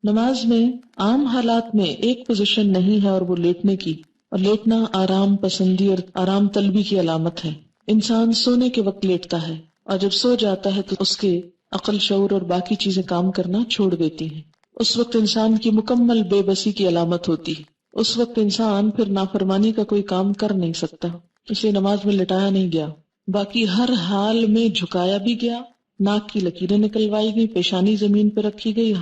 نماز میں عام حالات میں ایک پوزیشن نہیں ہے اور وہ لیٹنے کی، اور لیٹنا آرام پسندی اور آرام طلبی کی علامت ہے۔ انسان سونے کے وقت لیٹتا ہے اور جب سو جاتا ہے تو اس کے عقل، شعور اور باقی چیزیں کام کرنا چھوڑ دیتی ہیں۔ اس وقت انسان کی مکمل بے بسی کی علامت ہوتی ہے۔ اس وقت انسان پھر نافرمانی کا کوئی کام کر نہیں سکتا، اس لیے نماز میں لٹایا نہیں گیا، باقی ہر حال میں جھکایا بھی گیا، ناک کی لکیریں نکلوائی گئی، پیشانی زمین پہ رکھی گئی،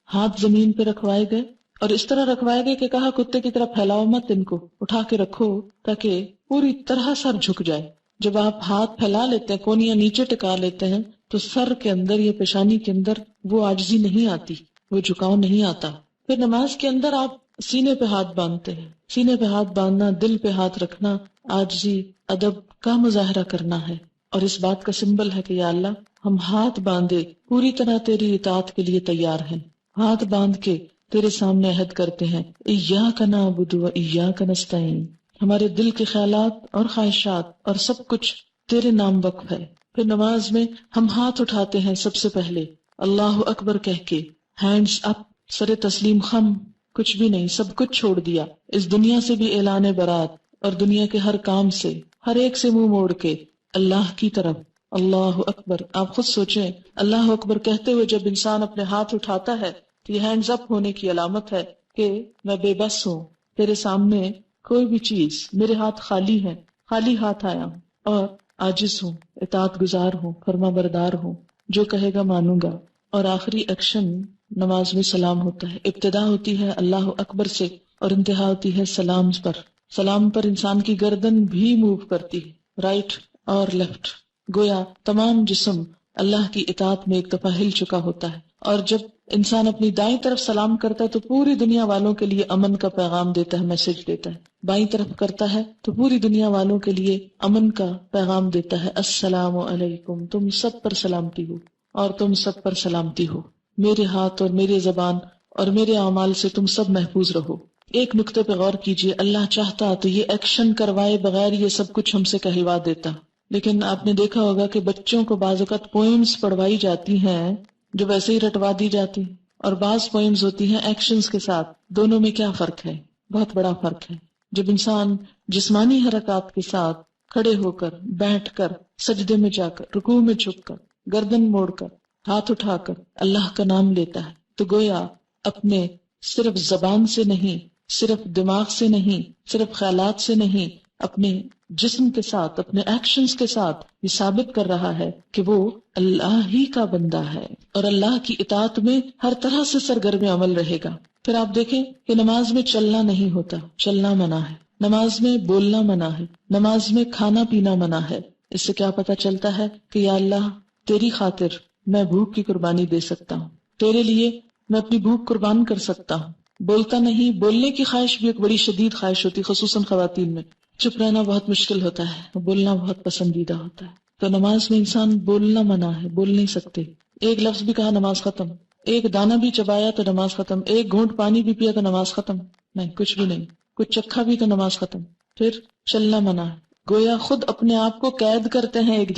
ہاتھ زمین پہ رکھوائے گئے، اور اس طرح رکھوائے گئے کہ کہا کتے کی طرح پھیلاؤ مت، ان کو اٹھا کے رکھو تاکہ پوری طرح سر جھک جائے۔ جب آپ ہاتھ پھیلا لیتے ہیں، کونیاں نیچے ٹکا لیتے ہیں، تو سر کے اندر یا پیشانی کے اندر وہ عاجزی نہیں آتی، وہ جھکاؤ نہیں آتا۔ پھر نماز کے اندر آپ سینے پہ ہاتھ باندھتے ہیں۔ سینے پہ ہاتھ باندھنا، دل پہ ہاتھ رکھنا، عاجزی، ادب کا مظاہرہ کرنا ہے، اور اس بات کا سمبل ہے کہ یا اللہ ہم ہاتھ باندھے پوری طرح تیری اطاعت کے لیے تیار ہیں، ہاتھ باندھ کے تیرے سامنے عہد کرتے ہیں ایاک نعبد و ایاک نستعین، ہمارے دل کے خیالات اور خواہشات اور سب کچھ تیرے نام وقف ہے۔ پھر نماز میں ہم ہاتھ اٹھاتے ہیں سب سے پہلے اللہ اکبر کہہ کے، ہینڈز اپ، سر تسلیم خم، کچھ بھی نہیں، سب کچھ چھوڑ دیا، اس دنیا سے بھی اعلان برات اور دنیا کے ہر کام سے، ہر ایک سے منہ موڑ کے اللہ کی طرف۔ اللہ اکبر، آپ خود سوچیں، اللہ اکبر کہتے ہوئے جب انسان اپنے ہاتھ اٹھاتا ہے تو یہ ہینڈز اپ ہونے کی علامت ہے کہ میں بے بس ہوں، تیرے سامنے کوئی بھی چیز، میرے ہاتھ خالی ہیں، خالی ہاتھ آیا ہوں اور عاجز ہوں، اطاعت گزار ہوں، فرما بردار ہوں، جو کہے گا مانوں گا۔ اور آخری ایکشن نماز میں سلام ہوتا ہے، ابتدا ہوتی ہے اللہ اکبر سے اور انتہا ہوتی ہے سلام پر۔ سلام پر انسان کی گردن بھی موو کرتی ہے، رائٹ اور لیفٹ، گویا تمام جسم اللہ کی اطاعت میں ایک دفعہ ہل چکا ہوتا ہے۔ اور جب انسان اپنی دائیں طرف سلام کرتا ہے تو پوری دنیا والوں کے لیے امن کا پیغام دیتا ہے، میسج دیتا ہے۔ بائیں طرف کرتا ہے تو پوری دنیا والوں کے لیے امن کا پیغام دیتا ہے، السلام علیکم، تم سب پر سلامتی ہو اور تم سب پر سلامتی ہو، میرے ہاتھ اور میرے زبان اور میرے اعمال سے تم سب محفوظ رہو۔ ایک نقطے پہ غور کیجئے، اللہ چاہتا تو یہ ایکشن کروائے بغیر یہ سب کچھ ہم سے کہلوا دیتا، لیکن آپ نے دیکھا ہوگا کہ بچوں کو بعض اوقات پوئمز پڑھوائی جاتی ہیں جو ویسے ہی رٹوا دی جاتی، اور بعض پوئمز ہوتی ہیں ایکشنز کے ساتھ۔ دونوں میں کیا فرق ہے؟ بہت بڑا فرق ہے۔ جب انسان جسمانی حرکات کے ساتھ کھڑے ہو کر، بیٹھ کر، سجدے میں جا کر، رکوع میں جھک کر، گردن موڑ کر، ہاتھ اٹھا کر اللہ کا نام لیتا ہے تو گویا اپنے صرف زبان سے نہیں، صرف دماغ سے نہیں، صرف خیالات سے نہیں، اپنے جسم کے ساتھ، اپنے ایکشنز کے ساتھ یہ ثابت کر رہا ہے کہ وہ اللہ ہی کا بندہ ہے اور اللہ کی اطاعت میں ہر طرح سے سرگرم عمل رہے گا۔ پھر آپ دیکھیں کہ نماز میں چلنا نہیں ہوتا، چلنا منع ہے، نماز میں بولنا منع ہے، نماز میں کھانا پینا منع ہے۔ اس سے کیا پتہ چلتا ہے کہ یا اللہ تیری خاطر میں بھوک کی قربانی دے سکتا ہوں، تیرے لیے میں اپنی بھوک قربان کر سکتا ہوں۔ بولتا نہیں، بولنے کی خواہش بھی ایک بڑی شدید خواہش ہوتی، خصوصاً خواتین میں۔ چپ رہنا بہت مشکل ہوتا ہے، بولنا بہت پسندیدہ ہوتا ہے۔ تو نماز میں انسان بولنا منع ہے، بول نہیں سکتے۔ ایک لفظ بھی کہا نماز ختم، ایک دانہ بھی چبایا تو نماز ختم، ایک گھونٹ پانی بھی پیا تو نماز ختم، نہیں، کچھ بھی نہیں، کچھ چکھا بھی تو نماز ختم۔ پھر چلنا منع ہے، گویا خود اپنے آپ کو قید کرتے ہیں ایک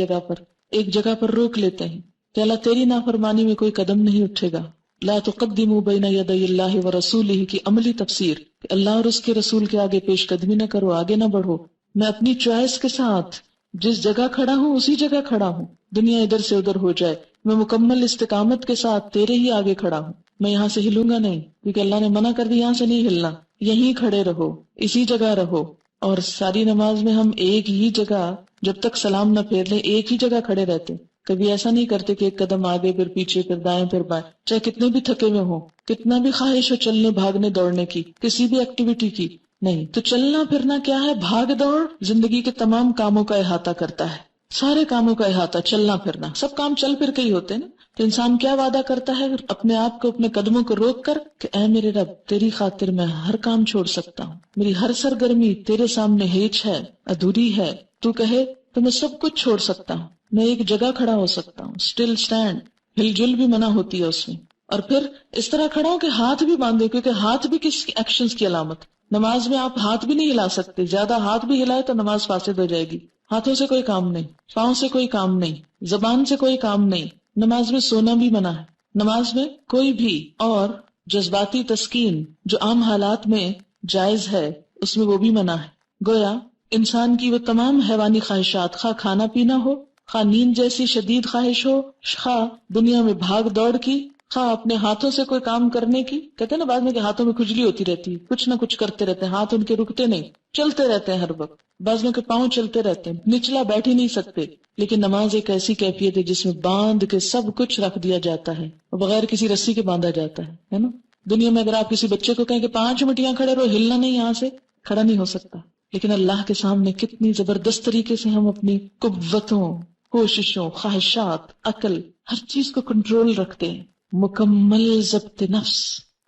جگہ پر روک لیتے ہیں کہ اللہ تیری نافرمانی میں کوئی قدم نہیں اٹھے گا۔ لا تقدموا بین یدی اللہ ورسولہ کی عملی تفسیر کہ اللہ اور اس کے رسول کے آگے پیش قدمی نہ کرو، آگے نہ بڑھو، میں اپنی چوائس کے ساتھ جس جگہ کھڑا ہوں اسی جگہ کھڑا ہوں، دنیا ادھر سے ادھر ہو جائے، میں مکمل استقامت کے ساتھ تیرے ہی آگے کھڑا ہوں، میں یہاں سے ہلوں گا نہیں، کیونکہ اللہ نے منع کر دی یہاں سے نہیں ہلنا، یہیں کھڑے رہو، اسی جگہ رہو۔ اور ساری نماز میں ہم ایک ہی جگہ جب تک سلام نہ پھیر لیں ایک ہی جگہ کھڑے رہتے، کبھی ایسا نہیں کرتے کہ ایک قدم آگے پھر پیچھے پھر دائیں پھر بائیں، چاہے کتنے بھی تھکے ہوئے ہوں، کتنا بھی خواہش ہو چلنے بھاگنے دوڑنے کی، کسی بھی ایکٹیویٹی کی، نہیں۔ تو چلنا پھرنا کیا ہے؟ بھاگ دوڑ زندگی کے تمام کاموں کا احاطہ کرتا ہے، سارے کاموں کا احاطہ، چلنا پھرنا، سب کام چل پھر کے ہی ہوتے ہیں نا۔ تو انسان کیا وعدہ کرتا ہے اپنے آپ کو، اپنے قدموں کو روک کر کہ اے میرے رب تیری خاطر میں ہر کام چھوڑ سکتا ہوں، میری ہر سرگرمی تیرے سامنے ہیچ ہے، ادھوری ہے، تو کہے تو میں سب کچھ چھوڑ سکتا ہوں، میں ایک جگہ کھڑا ہو سکتا ہوں، اسٹل اسٹینڈ، ہل جل بھی منع ہوتی ہے اس میں۔ اور پھر اس طرح کھڑا ہوں کہ ہاتھ بھی باندھے، کیونکہ ہاتھ بھی کس ایکشنز کی علامت۔ نماز میں آپ ہاتھ بھی نہیں ہلا سکتے، زیادہ ہاتھ بھی ہلائے تو نماز فاسد ہو جائے گی۔ ہاتھوں سے کوئی کام نہیں، پاؤں سے کوئی کام نہیں، زبان سے کوئی کام نہیں۔ نماز میں سونا بھی منع ہے، نماز میں کوئی بھی اور جذباتی تسکین جو عام حالات میں جائز ہے اس میں وہ بھی منع ہے. گویا انسان کی وہ تمام حیوانی خواہشات، خواہ کھانا پینا ہو، خواہ نیند جیسی شدید خواہش ہو، خواہ دنیا میں بھاگ دوڑ کی، خواہ اپنے ہاتھوں سے کوئی کام کرنے کی. کہتے ہیں نا بعد میں کہ ہاتھوں میں کھجلی ہوتی رہتی ہے، کچھ نہ کچھ کرتے رہتے ہیں، ہاتھ ان کے رکتے نہیں، چلتے رہتے ہیں ہر وقت. بعضوں کے پاؤں چلتے رہتے ہیں، نچلا بیٹھ ہی نہیں سکتے. لیکن نماز ایک ایسی کیفیت ہے جس میں باندھ کے سب کچھ رکھ دیا جاتا ہے، بغیر کسی رسی کے باندھا جاتا ہے نا. دنیا میں اگر آپ کسی بچے کو کہیں کہ 5 منٹ یہاں کھڑے رہو، ہلنا نہیں، یہاں سے کھڑا نہیں ہو سکتا. لیکن اللہ کے سامنے کتنی زبردست طریقے سے ہم اپنی قوتوں، کوششوں، خواہشات، عقل، ہر چیز کو کنٹرول رکھتے ہیں. مکمل ضبط نفس.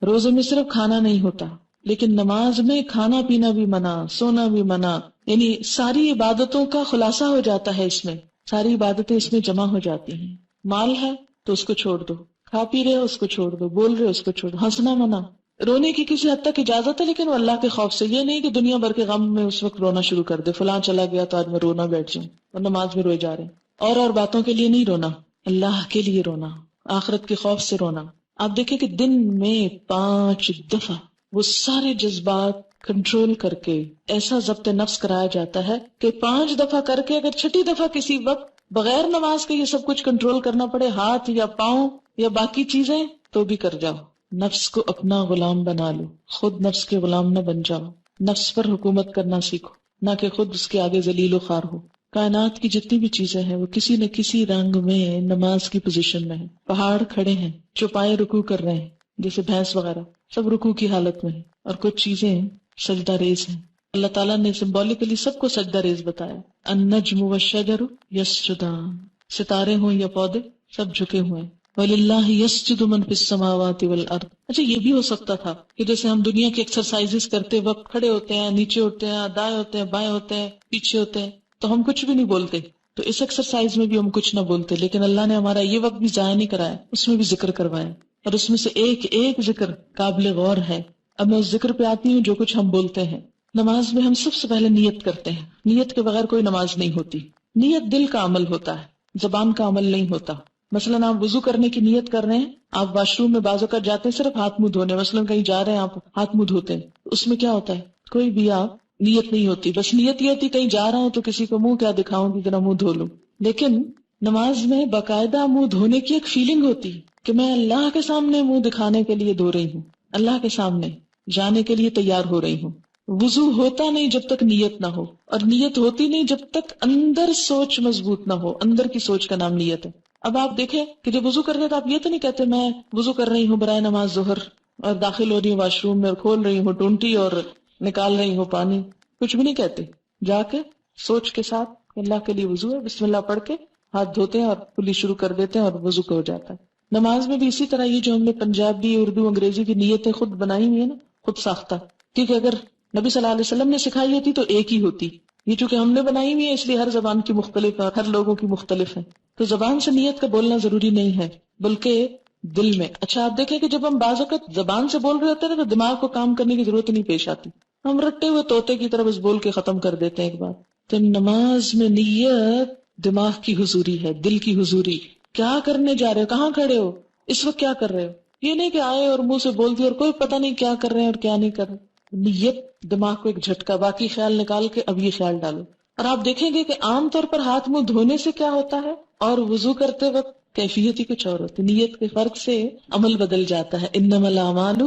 روزے میں صرف کھانا نہیں ہوتا، لیکن نماز میں کھانا پینا بھی منع، سونا بھی منع. یعنی ساری عبادتوں کا خلاصہ ہو جاتا ہے اس میں، ساری عبادتیں اس میں جمع ہو جاتی ہیں. مال ہے تو اس کو چھوڑ دو، کھا پی رہے ہو اس کو چھوڑ دو، بول رہے ہو اس کو چھوڑ دو. ہنسنا منع، رونے کی کسی حد تک اجازت ہے لیکن وہ اللہ کے خوف سے. یہ نہیں کہ دنیا بھر کے غم میں اس وقت رونا شروع کر دے، فلاں چلا گیا تو آج میں رونا بیٹھ جاؤں، اور نماز میں روئے جا رہے ہیں. اور باتوں کے لیے نہیں رونا، اللہ کے لیے رونا، آخرت کے خوف سے رونا. آپ دیکھیں کہ دن میں 5 دفعہ وہ سارے جذبات کنٹرول کر کے ایسا ضبط نفس کرایا جاتا ہے کہ 5 دفعہ کر کے اگر 6 دفعہ کسی وقت بغیر نماز کے یہ سب کچھ کنٹرول کرنا پڑے، ہاتھ یا پاؤں یا باقی چیزیں، تو بھی کر جاؤ. نفس کو اپنا غلام بنا لو، خود نفس کے غلام نہ بن جاؤ. نفس پر حکومت کرنا سیکھو، نہ کہ خود اس کے آگے ذلیل و خوار ہو. کائنات کی جتنی بھی چیزیں ہیں وہ کسی نہ کسی رنگ میں نماز کی پوزیشن میں ہیں. پہاڑ کھڑے ہیں، چوپائے رکوع کر رہے ہیں، جیسے بھینس وغیرہ، سب رکوع کی حالت میں ہیں. اور کچھ چیزیں سجدہ ریز ہیں. اللہ تعالیٰ نے سمبولیکلی سب کو سجدہ ریز بتایا. النجم والشجر یسجدان، ستارے ہوں یا پودے سب جھکے ہوئے ہیں. وَلِلَّهِ يَسْجُدُ مَن فِي السَّمَاوَاتِ وَالْأَرْضِ. اچھا یہ بھی ہو سکتا تھا کہ جیسے ہم دنیا کی ایکسرسائزز کرتے وقت کھڑے ہوتے ہیں، نیچے ہوتے ہیں، دائیں ہوتے ہیں، بائیں ہوتے ہیں، پیچھے ہوتے ہیں، تو ہم کچھ بھی نہیں بولتے. تو اس ایکسرسائز میں بھی ہم کچھ نہ بولتے، لیکن اللہ نے ہمارا یہ وقت بھی ضائع نہیں کرایا، اس میں بھی ذکر کروایا، اور اس میں سے ایک ایک ذکر قابل غور ہے. اب میں اس ذکر پہ آتی ہوں جو کچھ ہم بولتے ہیں. نماز میں ہم سب سے پہلے نیت کرتے ہیں. نیت کے بغیر کوئی نماز نہیں ہوتی. نیت دل کا عمل ہوتا ہے، زبان کا عمل نہیں ہوتا. مثلاً آپ وضو کرنے کی نیت کر رہے ہیں، آپ واش روم میں بعض اوقات جاتے ہیں صرف ہاتھ منہ دھونے، مثلاً کہیں جا رہے ہیں آپ ہاتھ منہ دھوتے ہیں، اس میں کیا ہوتا ہے؟ کوئی بھی آپ نیت نہیں ہوتی، بس نیت یہ ہوتی کہیں جا رہا ہوں تو کسی کو منہ کیا دکھاؤں کہ ذرا منہ دھو لوں. لیکن نماز میں باقاعدہ منہ دھونے کی ایک فیلنگ ہوتی کہ میں اللہ کے سامنے منہ دکھانے کے لیے دھو رہی ہوں، اللہ کے سامنے جانے کے لیے تیار ہو رہی ہوں. وضو ہوتا نہیں جب تک نیت نہ ہو، اور نیت ہوتی نہیں جب تک اندر سوچ مضبوط نہ ہو. اندر کی سوچ کا نام نیت ہے. اب آپ دیکھیں کہ جب وضو کرتے تو آپ یہ تو نہیں کہتے میں وضو کر رہی ہوں برائے نماز ظہر، اور داخل ہو رہی ہوں واش روم میں اور کھول رہی ہوں ٹونٹی اور نکال رہی ہوں پانی، کچھ بھی نہیں کہتے. جا کے سوچ کے ساتھ اللہ کے لیے وضو ہے، بسم اللہ پڑھ کے ہاتھ دھوتے ہیں اور کلی شروع کر دیتے ہیں اور وضو ہو جاتا ہے. نماز میں بھی اسی طرح یہ جو ہم نے پنجابی، اردو، انگریزی کی نیتیں خود بنائی ہوئی ہیں نا، خود ساختہ، کیونکہ اگر نبی صلی اللہ علیہ وسلم نے سکھائی ہوتی تو ایک ہی ہوتی. یہ چونکہ ہم نے بنائی ہوئی ہے اس لیے ہر زبان کی مختلف ہے اور ہر لوگوں کی مختلف ہے. تو زبان سے نیت کا بولنا ضروری نہیں ہے بلکہ دل میں. اچھا آپ دیکھیں کہ جب ہم بعض اوقات زبان سے بول رہے ہوتے ہیں تو دماغ کو کام کرنے کی ضرورت نہیں پیش آتی، ہم رٹے ہوئے طوطے کی طرح بس بول کے ختم کر دیتے ہیں ایک بار. تو نماز میں نیت دماغ کی حضوری ہے، دل کی حضوری. کیا کرنے جا رہے ہو، کہاں کھڑے ہو، اس وقت کیا کر رہے ہو. یہ نہیں کہ آئے اور منہ سے بول دیا اور کوئی پتہ نہیں کیا کر رہے ہیں اور کیا نہیں کر رہے. نیت دماغ کو ایک جھٹکا، باقی خیال نکال کے اب یہ خیال ڈالو. اور آپ دیکھیں گے کہ عام طور پر ہاتھ منہ دھونے سے کیا ہوتا ہے اور وضو کرتے وقت کیفیت ہی کچھ اور ہوتی. نیت کے فرق سے عمل بدل جاتا ہے. انما الاعمال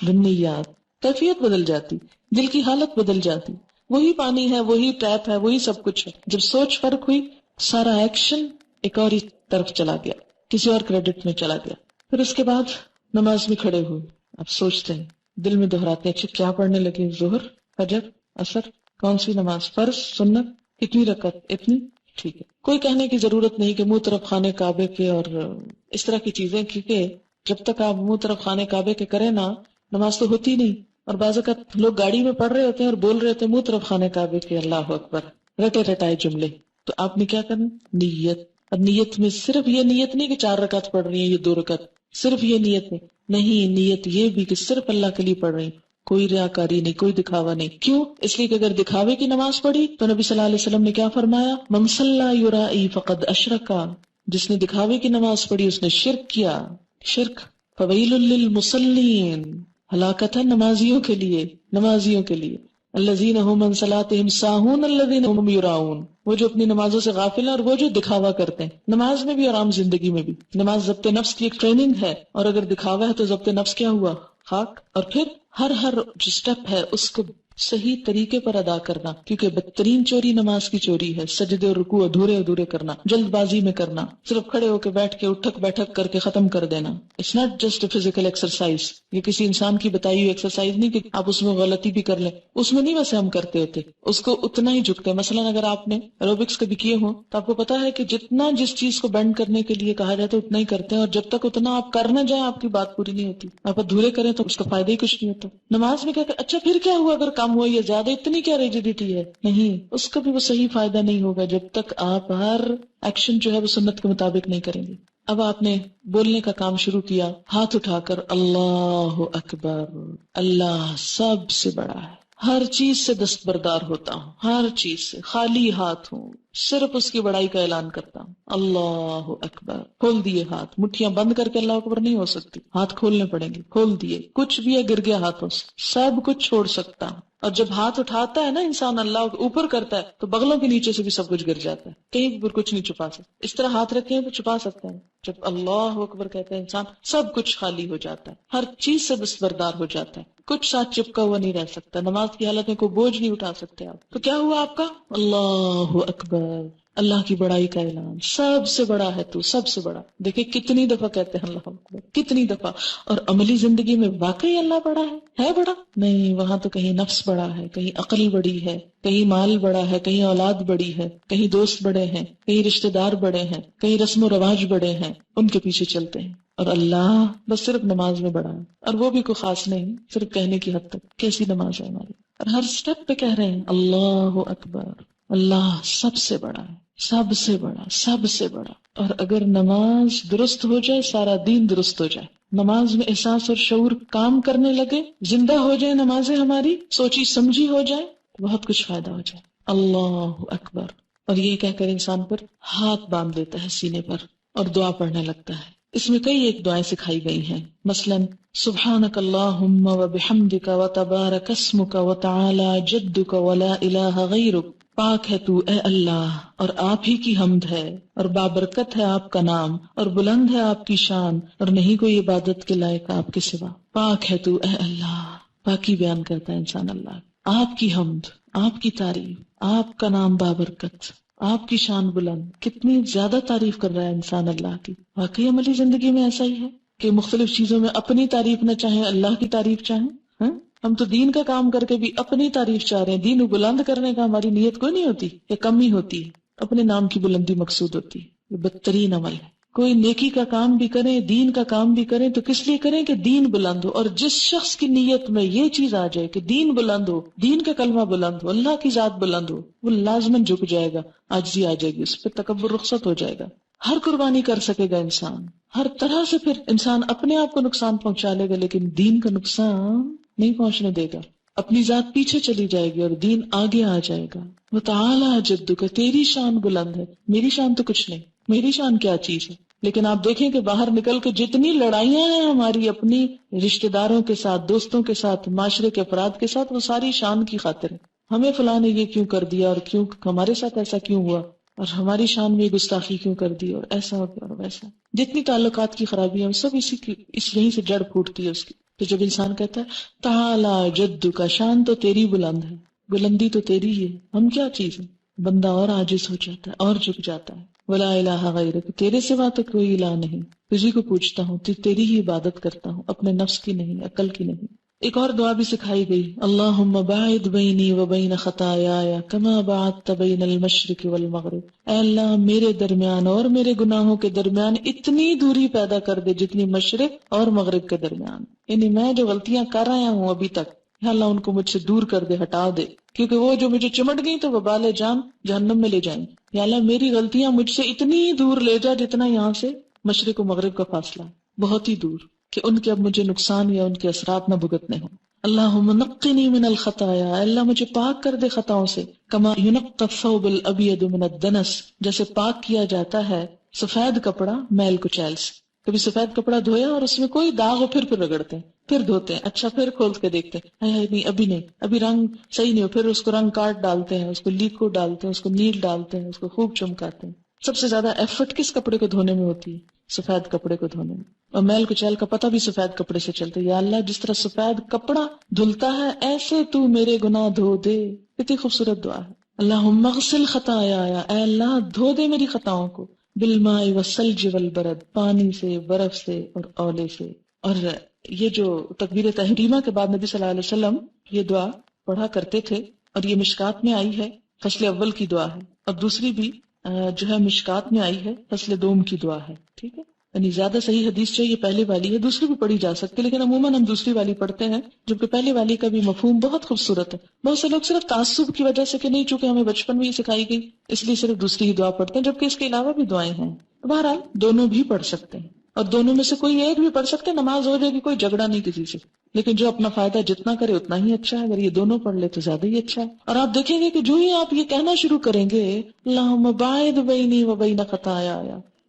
بالنیات، کیفیت بدل جاتی، دل کی حالت بدل جاتی. وہی پانی ہے، وہی ٹیپ ہے، وہی سب کچھ ہے. جب سوچ فرق ہوئی سارا ایکشن ایک اور ہی طرف چلا گیا، کسی اور کریڈٹ میں چلا گیا. پھر اس کے بعد نماز میں کھڑے ہوئے اب سوچتے ہیں، دل میں دہراتے ہیں، اچھا کیا پڑھنے لگے، ظہر، فجر، عصر، کون سی نماز، فرض، سنت، کتنی رکعت، اتنی، ٹھیک ہے. کوئی کہنے کی ضرورت نہیں کہ منہ طرف خانے کعبے کے اور اس طرح کی چیزیں، کیونکہ جب تک آپ منہ طرف خانے کعبے کے کریں نا نماز تو ہوتی نہیں. اور بعض اوقات لوگ گاڑی میں پڑھ رہے ہوتے ہیں اور بول رہے ہوتے ہیں منہ طرف خانے کعبے کے، اللہ اکبر، رٹے رٹائے جملے. تو آپ نے کیا کرنا، نیت. اور نیت میں صرف یہ نیت نہیں کہ 4 رکعت پڑھ رہی ہیں، یہ 2 رکعت، صرف یہ نیت نہیں، نیت یہ بھی کہ صرف اللہ کے لیے پڑھ رہی ہیں، کوئی ریاکاری نہیں، کوئی دکھاوا نہیں. کیوں؟ اس لیے کہ اگر دکھاوے کی نماز پڑھی تو نبی صلی اللہ علیہ وسلم نے کیا فرمایا، من صلی یرائی فقد اشرکا، جس نے دکھاوے کی نماز پڑھی اس نے شرک کیا. شرک فویل للمصلین، ہلاکت ہے نمازیوں کے لیے، نمازیوں کے لیے، الذین هم عن صلاتهم ساہون الذین هم یراؤون، وہ جو اپنی نمازوں سے غافل ہیں اور وہ جو دکھاوا کرتے ہیں، نماز میں بھی اور عام زندگی میں بھی۔ نماز ضبط نفس کی ایک ٹریننگ ہے، اور اگر دکھاوا ہے تو ضبط نفس کیا ہوا؟ خاک۔ اور پھر ہر جو سٹیپ ہے اس کو صحیح طریقے پر ادا کرنا، کیونکہ بدترین چوری نماز کی چوری ہے، سجدے اور رکوع ادھورے کرنا، جلد بازی میں کرنا، صرف کھڑے ہو کے بیٹھ کے اٹھک بیٹھک کر کے ختم کر دینا۔ It's not just a physical exercise, یہ کسی انسان کی بتائی ہوئی ایکسرسائز نہیں کہ آپ اس میں غلطی بھی کر لیں، اس میں نہیں ویسے ہم کرتے ہوتے، اس کو اتنا ہی جھکتے ہیں۔ مثلا اگر آپ نے ایروبکس کبھی کیے ہوں تو آپ کو پتا ہے کہ جتنا جس چیز کو بینڈ کرنے کے لیے کہا جاتا ہے اتنا ہی کرتے ہیں، اور جب تک اتنا آپ کر نہ جائیں آپ کی بات پوری نہیں ہوتی۔ آپ ادھورے کریں تو اس کا فائدہ ہی کچھ نہیں ہوتا۔ نماز میں کیا کہ اچھا پھر کیا ہوا اگر کم ہوا یا زیادہ، اتنی کیا ریجیڈیٹی ہے؟ نہیں، اس کا بھی وہ صحیح فائدہ نہیں ہوگا جب تک آپ ہر ایکشن جو ہے وہ سنت کے مطابق نہیں کریں گے۔ اب آپ نے بولنے کا کام شروع کیا، ہاتھ اٹھا کر اللہ اکبر، اللہ سب سے بڑا ہے، ہر چیز سے دستبردار ہوتا ہوں، ہر چیز سے خالی ہاتھ ہوں، صرف اس کی بڑائی کا اعلان کرتا ہوں، اللہ اکبر۔ کھول دیے ہاتھ، مٹھیاں بند کر کے اللہ اکبر نہیں ہو سکتی، ہاتھ کھولنے پڑیں گے، کھول دیے، کچھ بھی ہے گر گیا ہاتھوں سے، سب کچھ چھوڑ سکتا ہوں۔ اور جب ہاتھ اٹھاتا ہے نا انسان اللہ اوپر کرتا ہے تو بغلوں کے نیچے سے بھی سب کچھ گر جاتا ہے، کہیں بھی کچھ نہیں چھپا سکتا۔ اس طرح ہاتھ رکھے ہیں تو چھپا سکتا ہے، جب اللہ اکبر کہتے ہیں انسان سب کچھ خالی ہو جاتا ہے، ہر چیز سے دستبردار ہو جاتا ہے، کچھ ساتھ چپکا ہوا نہیں رہ سکتا، نماز کی حالت میں کوئی بوجھ نہیں اٹھا سکتے آپ۔ تو کیا ہوا آپ کا؟ اللہ اکبر، اللہ کی بڑائی کا اعلان، سب سے بڑا ہے تو، سب سے بڑا۔ دیکھیں کتنی دفعہ کہتے ہیں اللہ اکبر، کتنی دفعہ۔ اور عملی زندگی میں واقعی اللہ بڑا ہے بڑا؟ نہیں، وہاں تو کہیں نفس بڑا ہے، کہیں عقل بڑی ہے، کہیں مال بڑا ہے، کہیں اولاد بڑی ہے، کہیں دوست بڑے ہیں، کہیں رشتہ دار بڑے ہیں، کہیں رسم و رواج بڑے ہیں، ان کے پیچھے چلتے ہیں۔ اور اللہ بس صرف نماز میں بڑا ہے، اور وہ بھی کوئی خاص نہیں، صرف کہنے کی حد تک۔ کیسی نماز ہے ہماری، اور ہر سٹیپ پہ کہہ رہے ہیں اللہ اکبر، اللہ سب سے بڑا ہے، سب سے بڑا، سب سے بڑا۔ اور اگر نماز درست ہو جائے سارا دین درست ہو جائے، نماز میں احساس اور شعور کام کرنے لگے، زندہ ہو جائے نمازیں ہماری، سوچی سمجھی ہو جائے، بہت کچھ فائدہ ہو جائے۔ اللہ اکبر، اور یہ کہہ کر انسان پر ہاتھ باندھ دیتا ہے سینے پر اور دعا پڑھنے لگتا ہے۔ اس میں کئی ایک دعائیں سکھائی گئی ہیں، مثلاً سبحانک اللہم وبحمدک وتبارک اسمک وتعالی جدک ولا الہ غیرک، پاک ہے تو اے اللہ اور آپ ہی کی حمد ہے، اور بابرکت ہے آپ کا نام، اور بلند ہے آپ کی شان، اور نہیں کوئی عبادت کے لائق آپ کے سوا۔ پاک ہے تو اے اللہ، پاکی بیان کرتا ہے انسان اللہ، آپ کی حمد، آپ کی تعریف، آپ کا نام بابرکت، آپ کی شان بلند۔ کتنی زیادہ تعریف کر رہا ہے انسان اللہ کی۔ واقعی عملی زندگی میں ایسا ہی ہے کہ مختلف چیزوں میں اپنی تعریف نہ چاہیں، اللہ کی تعریف چاہیں۔ ہم تو دین کا کام کر کے بھی اپنی تعریف چاہ رہے ہیں، دین کو بلند کرنے کا ہماری نیت کوئی نہیں ہوتی، یا کم ہی ہوتی ہے، اپنے نام کی بلندی مقصود ہوتی ہے۔ یہ بدترین عمل ہے۔ کوئی نیکی کا کام بھی کریں، دین کا کام بھی کریں تو کس لیے کریں کہ دین بلند ہو، اور جس شخص کی نیت میں یہ چیز آ جائے کہ دین بلند ہو، دین کا کلمہ بلند ہو، اللہ کی ذات بلند ہو، وہ لازماً جھک جائے گا، عاجزی آ جائے گی، اس پہ تکبر رخصت ہو جائے گا، ہر قربانی کر سکے گا انسان، ہر طرح سے پھر انسان اپنے آپ کو نقصان پہنچا لے گا لیکن دین کا نقصان نہیں پہنچنے دے گا۔ اپنی ذات پیچھے چلی جائے گی اور دین آگے آ جائے گا۔ وتعالی جدک، تیری شان بلند ہے، میری شان تو کچھ نہیں، میری شان کیا چیز ہے۔ لیکن آپ دیکھیں کہ باہر نکل کے جتنی لڑائیاں ہیں ہماری اپنی رشتہ داروں کے ساتھ، دوستوں کے ساتھ، معاشرے کے افراد کے ساتھ، وہ ساری شان کی خاطر ہے۔ ہمیں فلاں نے یہ کیوں کر دیا، اور کیوں ہمارے ساتھ ایسا کیوں ہوا، اور ہماری شان میں گستاخی کیوں کر دی، اور ایسا ہو گیا اور ویسا۔ جتنی تعلقات کی خرابیاں ہیں سب یہیں سے جڑ پھوٹتی ہے اس کی۔ تو جب انسان کہتا ہے تعالی جدک، کا شان تو تیری بلند ہے، بلندی تو تیری ہے، ہم کیا چیز ہے، بندہ اور عاجز ہو جاتا ہے اور جھک جاتا ہے۔ ولا الہ غیرک، تیرے سوا تو کوئی الہ نہیں، تجھی کو پوچھتا ہوں، تیری ہی عبادت کرتا ہوں، اپنے نفس کی نہیں، عقل کی نہیں۔ ایک اور دعا بھی سکھائی گئی، اللہم باعد بینی وبین خطایایا کما باعدت بین المشرق والمغرب، اے اللہ میرے درمیان اور میرے گناہوں کے درمیان اتنی دوری پیدا کر دے جتنی مشرق اور مغرب کے درمیان، یعنی میں جو غلطیاں کر رہا ہوں ابھی تک، یا اللہ ان کو مجھ سے دور کر دے، ہٹا دے، کیونکہ وہ جو مجھے چمٹ گئی تو وبال جان جہنم میں لے جائیں۔ یا اللہ میری غلطیاں مجھ سے اتنی دور لے جا جتنا یہاں سے مشرق و مغرب کا فاصلہ، بہت ہی دور، کہ ان کے اب مجھے نقصان یا ان کے اثرات نہ بھگتنے ہوں۔ اللہم نقنی من الخطایا، اللہ مجھے پاک کر دے خطاؤں سے، کما ینقی الثوب الابیض من الدنس، جیسے پاک کیا جاتا ہے سفید کپڑا میل کچیل سے۔ کبھی سفید کپڑا دھویا اور اس میں کوئی داغ ہو پھر رگڑتے ہیں، پھر دھوتے ہیں، اچھا پھر کھول کے دیکھتے ہیں، نہیں ابھی نہیں، ابھی رنگ صحیح نہیں ہو، پھر اس کو رنگ کاٹ ڈالتے ہیں، اس کو لیکوڈ ڈالتے ہیں، اس کو نیل ڈالتے ہیں، اس کو خوب چمکاتے ہیں۔ سب سے زیادہ ایفرٹ کس کپڑے کو دھونے میں ہوتی ہے؟ سفید کپڑے کو دھونے میں، اور میل کچیل کا پتہ بھی سفید کپڑے سے چلتا ہے۔ یا اللہ جس طرح سفید کپڑا دھلتا ہے ایسے تو میرے گناہ دھو دے۔ کتنی خوبصورت دعا ہے۔ اللہم اغسل خطایا، اے اللہ دھو دے میری خطاؤں کو، بالماء والثلج والبرد، پانی سے، برف سے اور اولے سے۔ اور یہ جو تکبیر تحریمہ کے بعد نبی صلی اللہ علیہ وسلم یہ دعا پڑھا کرتے تھے، اور یہ مشکات میں آئی ہے، فصل اول کی دعا ہے، اور دوسری بھی جو ہے مشکات میں آئی ہے، فصل دوم کی دعا ہے، ٹھیک ہے۔ یعنی زیادہ صحیح حدیث جو یہ پہلی والی ہے، دوسری بھی پڑھی جا سکتی ہے، لیکن عموماً ہم دوسری والی پڑھتے ہیں، جبکہ پہلی والی کا بھی مفہوم بہت خوبصورت ہے۔ بہت سے لوگ صرف تعصب کی وجہ سے کہ نہیں چونکہ ہمیں بچپن میں ہی سکھائی گئی اس لیے صرف دوسری ہی دعا پڑھتے ہیں، جبکہ اس کے علاوہ بھی دعائیں ہیں۔ بہرحال دونوں بھی پڑھ سکتے ہیں، اور دونوں میں سے کوئی ایک بھی پڑھ سکتے ہیں، نماز ہو جائے گی، کوئی جھگڑا نہیں کسی سے، لیکن جو اپنا فائدہ جتنا کرے اتنا ہی اچھا ہے۔ اگر یہ دونوں پڑھ لے تو زیادہ ہی اچھا ہے۔ اور آپ دیکھیں گے کہ جو ہی آپ یہ کہنا شروع کریں گے اللہم باعد بینی و بین خطایا،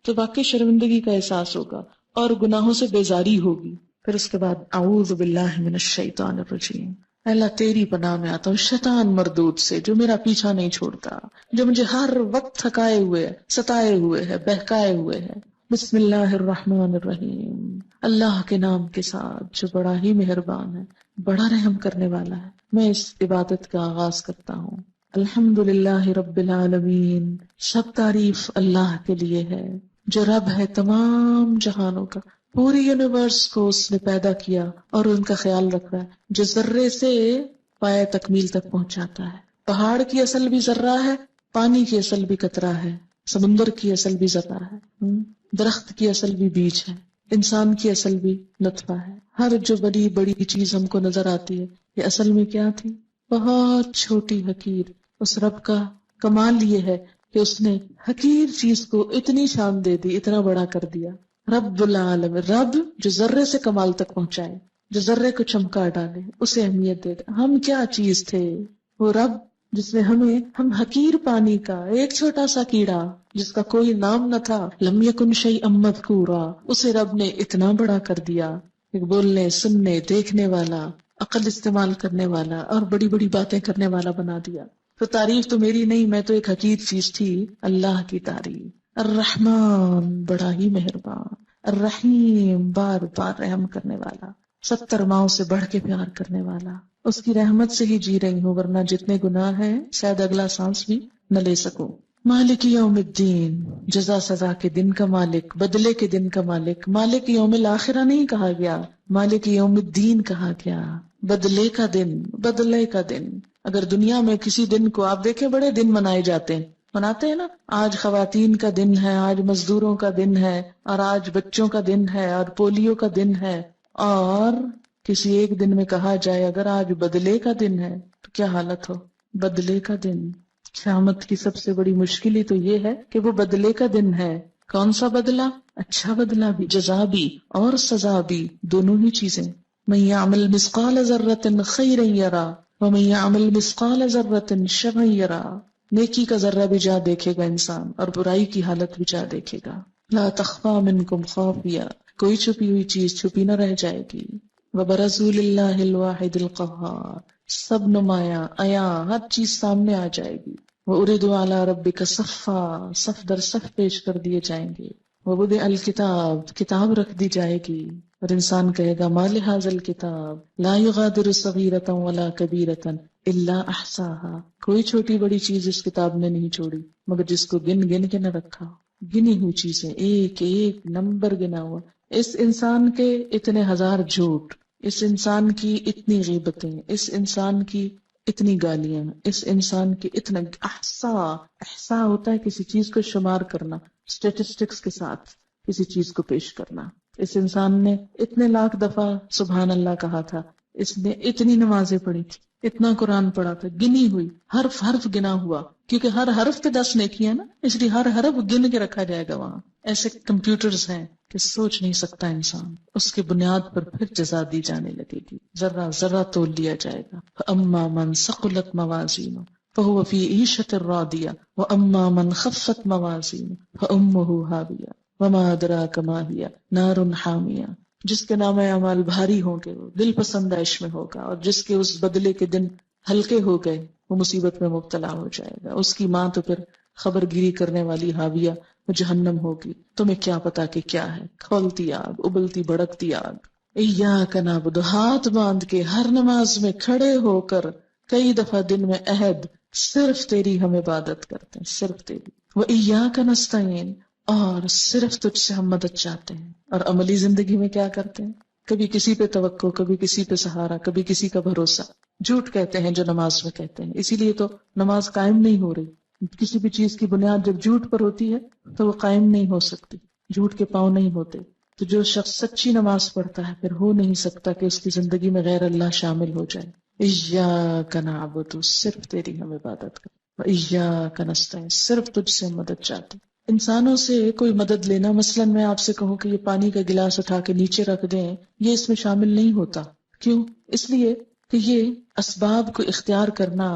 تو واقعی شرمندگی کا احساس ہوگا اور گناہوں سے بیزاری ہوگی۔ پھر اس کے بعد اعوذ باللہ من الشیطان الرجیم، اللہ تیری پناہ میں آتا ہوں شیطان مردود سے، جو میرا پیچھا نہیں چھوڑتا، جو مجھے ہر وقت تھکائے ہوئے ہے، ستائے ہوئے ہے، بہکائے ہوئے ہے۔ بسم اللہ الرحمن الرحیم، اللہ کے نام کے ساتھ جو بڑا ہی مہربان ہے، بڑا رحم کرنے والا ہے۔ میں اس عبادت کا آغاز کرتا ہوں۔ الحمدللہ رب العالمین، سب تعریف اللہ کے لیے ہے جو رب ہے تمام جہانوں کا، پوری یونیورس کو اس نے پیدا کیا اور ان کا خیال رکھ رہا ہے، جو ذرے سے پایہ تکمیل تک پہنچاتا ہے۔ پہاڑ کی اصل بھی ذرہ ہے، پانی کی اصل بھی قطرہ ہے، سمندر کی اصل بھی ذرہ ہے، درخت کی اصل بھی بیج ہے، انسان کی اصل بھی نطفہ ہے۔ ہر جو بڑی بڑی چیز ہم کو نظر آتی ہے یہ اصل میں کیا تھی؟ بہت چھوٹی حقیر۔ اس رب کا کمال یہ ہے کہ اس نے حقیر چیز کو اتنی شان دے دی، اتنا بڑا کر دیا۔ رب العالم، رب جو ذرے سے کمال تک پہنچائے، جو ذرے کو چمکا ڈالے، اسے اہمیت دے دے۔ ہم کیا چیز تھے؟ وہ رب جس نے ہم حقیر پانی کا ایک چھوٹا سا کیڑا جس کا کوئی نام نہ تھا، لم یکن شیئا مذکورا، اسے رب نے اتنا بڑا کر دیا، ایک بولنے، سننے، دیکھنے والا، عقل استعمال کرنے والا اور بڑی بڑی باتیں کرنے والا بنا دیا۔ تو تعریف تو میری نہیں، میں تو ایک حقیر چیز تھی، اللہ کی تعریف۔ الرحمن، بڑا ہی مہربان، الرحیم، بار بار رحم کرنے والا، 70 ماؤں سے بڑھ کے پیار کرنے والا۔ اس کی رحمت سے ہی جی رہی ہوں، ورنہ جتنے گناہ ہیں شاید اگلا سانس بھی نہ لے سکوں۔ مالک یوم الدین، جزا سزا کے دن کا مالک، بدلے کے دن کا مالک۔ مالک یوم الاخرہ نہیں کہا گیا، مالک یوم الدین کہا گیا، بدلے کا دن، بدلے کا دن۔ اگر دنیا میں کسی دن کو آپ دیکھیں، بڑے دن منائے جاتے ہیں، مناتے ہیں نا، آج خواتین کا دن ہے، آج مزدوروں کا دن ہے، اور آج بچوں کا دن ہے، اور پولیو کا دن ہے۔ اور کسی ایک دن میں کہا جائے اگر آج بدلے کا دن ہے تو کیا حالت ہو؟ بدلے کا دن، قیامت کی سب سے بڑی مشکل ہی تو یہ ہے کہ وہ بدلے کا دن ہے۔ کون سا بدلہ؟ اچھا بدلہ بھی، جزا بھی اور سزا بھی، دونوں ہی چیزیں۔ من یعمل مثقال ذرۃ خیرا یرا ومن یعمل مثقال ذرۃ شرا یرا۔ نیکی کا ذرہ بھی جا دیکھے گا انسان، اور برائی کی حالت بھی جا دیکھے گا۔ لا تخفی منکم خافیہ، کوئی چھپی ہوئی چیز چھپی نہ رہ جائے گی۔ وبرزوا للہ الواحد القہار، سب نمایاں عیاں ہر چیز سامنے آ جائے گی۔ وَأُرِدُوا عَلَىٰ رَبِّكَ صَفًّا، صف در صف پیش کر دیے جائیں گے۔ وَوُضِعَ الْكِتَابُ، کتاب رکھ دی جائے گی، اور انسان کہے گا مَا لِهَٰذَا الْكِتَابِ لَا يُغَادِرُ صَغِيرَةً وَلَا كَبِيرَةً إِلَّا أَحْصَاهَا۔ کوئی چھوٹی بڑی چیز اس کتاب نے نہیں چھوڑی مگر جس کو گن گن کے نہ رکھا۔ گنی ہوئی چیزیں، ایک ایک نمبر گنا ہوا۔ اس انسان کے اتنے ہزار جھوٹ، اس انسان کی اتنی غیبتیں، اس انسان کی اتنی گالیاں، اس انسان کی اتنا احصا ہوتا ہے کسی چیز کو شمار کرنا، اسٹیٹسٹکس کے ساتھ کسی چیز کو پیش کرنا۔ اس انسان نے اتنے لاکھ دفعہ سبحان اللہ کہا تھا، اس نے اتنی نمازیں پڑھی تھی، اتنا قرآن پڑھا تھا، گنی ہوئی، حرف حرف گنا ہوا، کیونکہ ہر حرف پہ 10 نیکیاں نا، اس لیے ہر حرف گن کے رکھا جائے گا وہاں۔ ایسے کمپیوٹرز ہیں کہ سوچ نہیں سکتا انسان، اس کی بنیاد پر پھر جزا دی جانے لگے گی، ذرہ ذرہ تول لیا جائے گا۔ فَأَمَّا مَنْ ثَقُلَتْ مَوَازِينُهُ فَهُوَ فِي عِيشَةٍ رَاضِيَةٍ وَأَمَّا مَنْ خَفَّتْ مَوَازِينُهُ فَأُمُّهُ هَاوِيَةٌ وما ادراک ما ہی نار حامیہ، جس کے نام اعمال بھاری ہوں گے وہ دل پسند عیش میں ہوگا، اور جس کے اس بدلے کے دن ہلکے ہو گئے وہ مصیبت میں مبتلا ہو جائے گا۔ اس کی ماں تو پھر خبر گیری کرنے والی حاویہ وہ جہنم ہوگی، تمہیں کیا پتا کہ کیا ہے، کھولتی آگ، ابلتی بھڑکتی آگ۔ ایاک نعبد، ہاتھ باندھ کے ہر نماز میں کھڑے ہو کر کئی دفعہ دن میں عہد، صرف تیری ہم عبادت کرتے ہیں، صرف تیری۔ وایاک نستعین، اور صرف تجھ سے ہم مدد چاہتے ہیں۔ اور عملی زندگی میں کیا کرتے ہیں؟ کبھی کسی پہ توقع، کبھی کسی پہ سہارا، کبھی کسی کا بھروسہ۔ جھوٹ کہتے ہیں جو نماز میں کہتے ہیں، اسی لیے تو نماز قائم نہیں ہو رہی۔ کسی بھی چیز کی بنیاد جب جھوٹ پر ہوتی ہے تو وہ قائم نہیں ہو سکتی، جھوٹ کے پاؤں نہیں ہوتے۔ تو جو شخص سچی نماز پڑھتا ہے پھر ہو نہیں سکتا کہ اس کی زندگی میں غیر اللہ شامل ہو جائے۔ ایاک نعبد، صرف تیری ہم عبادت کریں، وایاک نستعین، صرف تجھ سے مدد چاہتے ہیں۔ انسانوں سے کوئی مدد لینا، مثلا میں آپ سے کہوں کہ یہ پانی کا گلاس اٹھا کے نیچے رکھ دیں، یہ اس میں شامل نہیں ہوتا۔ کیوں؟ اس لیے کہ یہ اسباب کو اختیار کرنا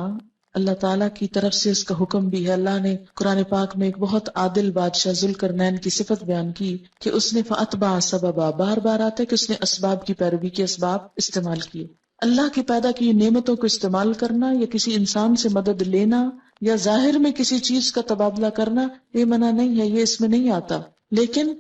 اللہ تعالیٰ کی طرف سے اس کا حکم بھی ہے۔ اللہ نے قرآن پاک میں ایک بہت عادل بادشاہ ذوالقرنین کی صفت بیان کی کہ اس نے فَأَتْبَعَ سَبَبًا، بار بار آتا ہے کہ اس نے اسباب کی پیروی کے اسباب استعمال کیے۔ اللہ کی پیدا کی نعمتوں کو استعمال کرنا یا کسی انسان سے مدد لینا یا ظاہر میں کسی چیز کا تبادلہ کرنا، یہ منع نہیں ہے، یہ اس میں نہیں آتا۔ لیکن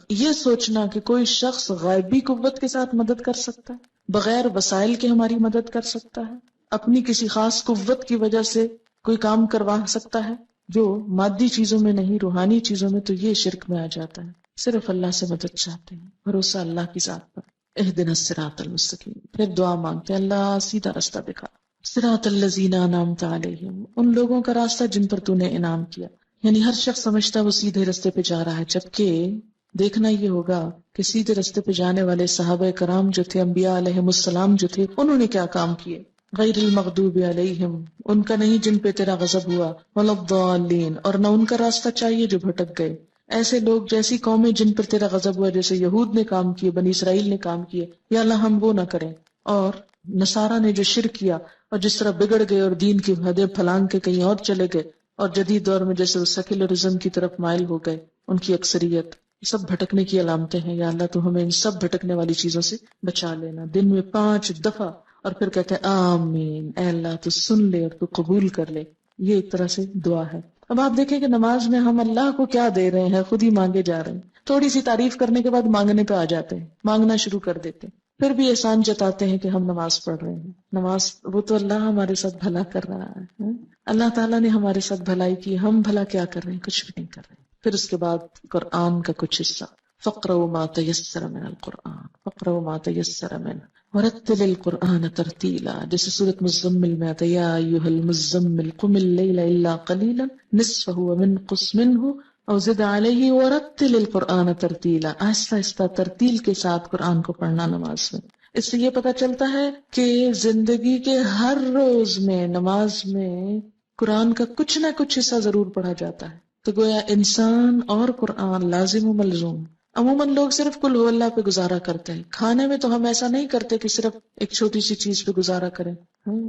یہ سوچنا کہ کوئی شخص غیبی قوت کے ساتھ مدد کر سکتا ہے، بغیر وسائل کے ہماری مدد کر سکتا ہے، اپنی کسی خاص قوت کی وجہ سے کوئی کام کروا سکتا ہے جو مادی چیزوں میں نہیں، روحانی چیزوں میں، تو یہ شرک میں آ جاتا ہے۔ صرف اللہ سے مدد چاہتے ہیں، بھروسہ اللہ کی ذات پر۔ اہدنا الصراط المستقیم، پھر دعا مانگتے ہیں اللہ سیدھا راستہ دکھا۔ صراط الذین انعمت علیہم، ان لوگوں کا راستہ جن پر تو نے انعام کیا۔ یعنی ہر شخص سمجھتا ہے وہ سیدھے راستے پہ جا رہا ہے، جبکہ دیکھنا یہ ہوگا کہ سیدھے راستے پہ جانے والے صحابہ کرام جو تھے، انبیاء علیہم السلام جو تھے، انہوں نے کیا کام کیے۔ غیر المغضوب علیہم، ان کا نہیں جن پہ تیرا غضب ہوا، ولا الضالین، اور نہ ان کا راستہ چاہیے جو بھٹک گئے۔ ایسے لوگ، جیسی قومیں جن پر تیرا غضب ہوا، جیسے یہود نے کام کیے، بنی اسرائیل نے کام کیے، یا اللہ ہم وہ نہ کریں۔ اور نصارہ نے جو شرک کیا اور جس طرح بگڑ گئے اور دین کی حدیں پھلانگ کے کہیں اور چلے گئے، اور جدید دور میں جیسے وہ سیکولرزم کی طرف مائل ہو گئے ان کی اکثریت، سب بھٹکنے کی علامتیں ہیں۔ یا اللہ تو ہمیں ان سب بھٹکنے والی چیزوں سے بچا لینا۔ دن میں 5 دفعہ، اور پھر کہتے ہیں آمین، اے اللہ تو سن لے اور تو قبول کر لے۔ یہ ایک طرح سے دعا ہے۔ اب آپ دیکھیں کہ نماز میں ہم اللہ کو کیا دے رہے ہیں، خود ہی مانگے جا رہے ہیں۔ تھوڑی سی تعریف کرنے کے بعد مانگنے پہ آ جاتے ہیں، مانگنا شروع کر دیتے ہیں، پھر بھی احسان جتاتے ہیں کہ ہم نماز پڑھ رہے ہیں۔ نماز، وہ تو اللہ ہمارے ساتھ بھلا کر رہا ہے، اللہ تعالیٰ نے ہمارے ساتھ بھلائی کی، ہم بھلا کیا کر رہے ہیں؟ کچھ بھی نہیں کر رہے۔ پھر اس کے بعد قرآن کا کچھ حصہ، فَاقْرَؤْا مَا تَيَسَّرَ مِنَ الْقُرْآنِ، فَاقْرَؤْا مَا تَيَسَّرَ مِنْهُ وَرَتِّلِ الْقُرْآنَ تَرْتِيلًا، جیسے سورۃ مزمل میں آتا ہے یا ایھا المزمل قم اللیل الا قلیلا نصفہ وانقص منہ او زد علیہ ورتل القرآن ترتیلا، آہستہ آہستہ ترتیل کے ساتھ قرآن کو پڑھنا نماز میں۔ اس سے یہ پتہ چلتا ہے کہ زندگی کے ہر روز میں نماز میں قرآن کا کچھ نہ کچھ حصہ ضرور پڑھا جاتا ہے۔ تو گویا انسان اور قرآن لازم و ملزوم۔ عموماً لوگ صرف قل ہو اللہ پہ گزارا کرتے ہیں۔ کھانے میں تو ہم ایسا نہیں کرتے کہ صرف ایک چھوٹی سی چیز پہ گزارا کریں،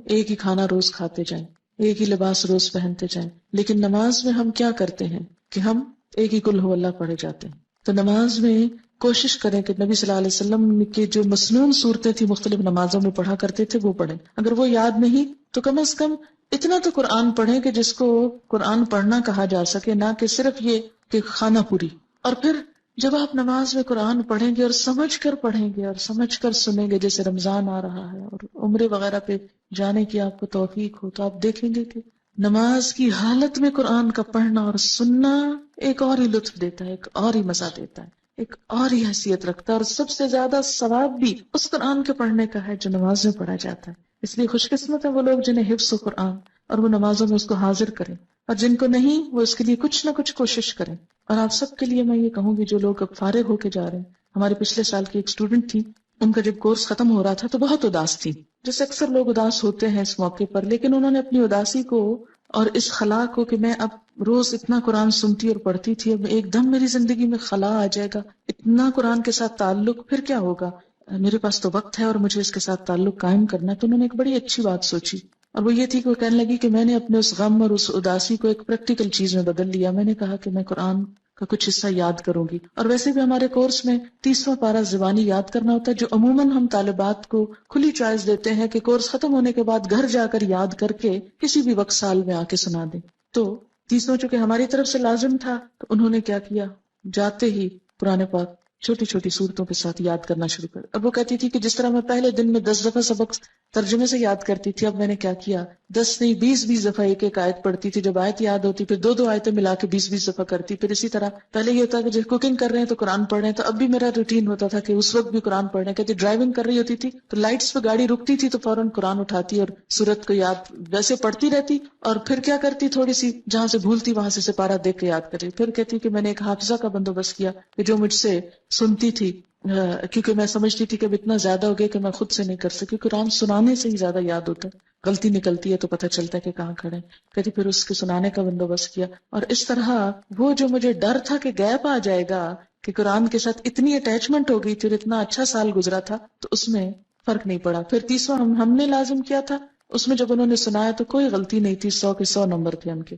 ایک ہی کھانا روز کھاتے جائیں، ایک ہی لباس روز پہنتے جائیں۔ لیکن نماز میں ہم کیا کرتے ہیں کہ ہم ایک ہی قل ہو اللہ پڑھے جاتے ہیں۔ تو نماز میں کوشش کریں کہ نبی صلی اللہ علیہ وسلم کی جو مسنون صورتیں تھیں مختلف نمازوں میں پڑھا کرتے تھے وہ پڑھیں۔ اگر وہ یاد نہیں تو کم از کم اتنا تو قرآن پڑھیں کہ جس کو قرآن پڑھنا کہا جا سکے، نہ کہ صرف یہ کہ خانہ پوری۔ اور پھر جب آپ نماز میں قرآن پڑھیں گے اور سمجھ کر پڑھیں گے اور سمجھ کر سنیں گے، جیسے رمضان آ رہا ہے اور عمرے وغیرہ پہ جانے کی آپ کو توفیق ہو، تو آپ دیکھیں گے کہ نماز کی حالت میں قرآن کا پڑھنا اور سننا ایک اور ہی لطف دیتا ہے، ایک اور ہی مزہ دیتا ہے، ایک اور ہی حیثیت رکھتا ہے، اور سب سے زیادہ ثواب بھی اس قرآن کے پڑھنے کا ہے جو نماز میں پڑھا جاتا ہے۔ اس لیے خوش قسمت ہے وہ لوگ جنہیں حفظ و قرآن اور وہ نمازوں میں اس کو حاضر کریں، اور جن کو نہیں وہ اس کے لیے کچھ نہ کچھ کوشش کریں۔ اور آپ سب کے لیے میں یہ کہوں گی جو لوگ اب فارغ ہو کے جا رہے ہیں، ہمارے پچھلے سال کی ایک اسٹوڈنٹ تھی، ان کا جب کورس ختم ہو رہا تھا تو بہت اداس تھی، جیسے اکثر لوگ اداس ہوتے ہیں اس موقع پر، لیکن انہوں نے اپنی اداسی کو اور اس خلا کو کہ میں اب روز اتنا قرآن سنتی اور پڑھتی تھی، اب ایک دم میری زندگی میں خلا آ جائے گا، اتنا قرآن کے ساتھ تعلق، پھر کیا ہوگا؟ میرے پاس تو وقت ہے اور مجھے اس کے ساتھ تعلق قائم کرنا ہے۔ تو انہوں نے ایک بڑی اچھی بات سوچی، اور وہ یہ تھی کہ وہ کہنے لگی کہ میں نے اپنے اس غم اور اس اداسی کو ایک پریکٹیکل چیز میں بدل لیا۔ میں نے کہا کہ میں قرآن کا کچھ حصہ یاد کروں گی. اور ویسے بھی ہمارے کورس میں 30واں پارہ زبانی یاد کرنا ہوتا ہے، جو عموماً ہم طالبات کو کھلی چوائس دیتے ہیں کہ کورس ختم ہونے کے بعد گھر جا کر یاد کر کے کسی بھی وقت سال میں آ کے سنا دیں. تو 30واں چونکہ ہماری طرف سے لازم تھا تو انہوں نے کیا کیا، جاتے ہی قرآن پاک چھوٹی چھوٹی صورتوں کے ساتھ یاد کرنا شروع کر. اب وہ کہتی تھی کہ جس طرح میں پہلے دن میں 10 دفعہ سبق ترجمے سے یاد کرتی تھی، اب میں نے کیا کیا 10 نہیں 20 دفعہ ایک ایک آیت پڑھتی تھی. جب آیت یاد ہوتی پھر 2 آیتیں ملا کے 20 دفعہ کرتی. پھر اسی طرح پہلے یہ ہوتا کہ جب کوکنگ کر رہے ہیں تو قرآن پڑھ رہے ہیں، تو اب بھی میرا روٹین ہوتا تھا کہ اس وقت بھی قرآن پڑھ رہے ہیں. کہتی ڈرائیونگ کر رہی ہوتی تھی تو لائٹس پہ گاڑی رکتی تھی تو فوراً قرآن اٹھاتی اور سورت کو یاد ویسے پڑھتی رہتی. اور پھر کیا کرتی، تھوڑی سی جہاں سے بھولتی وہاں سے سپارہ دیکھ کے یاد کر رہی. پھر کہتی کہ میں نے ایک حافظہ کا بندوبست کیا کہ جو مجھ سے سنتی تھی، کیونکہ میں سمجھتی تھی کہ اب اتنا زیادہ ہو گیا کہ میں خود سے نہیں کر سکی. قرآن سنانے سے ہی زیادہ یاد ہوتا ہے، غلطی نکلتی ہے تو پتہ چلتا ہے کہ کہاں کھڑے. کہتی پھر اس کے سنانے کا بندوبست کیا. اور اس طرح وہ جو مجھے ڈر تھا کہ گیپ آ جائے گا، کہ قرآن کے ساتھ اتنی اٹیچمنٹ ہو گئی تھی اور اتنا اچھا سال گزرا تھا، تو اس میں فرق نہیں پڑا. پھر 30واں ہم نے لازم کیا تھا، اس میں جب انہوں نے سنایا تو کوئی غلطی نہیں تھی، 100 کے 100 نمبر تھے ان کے.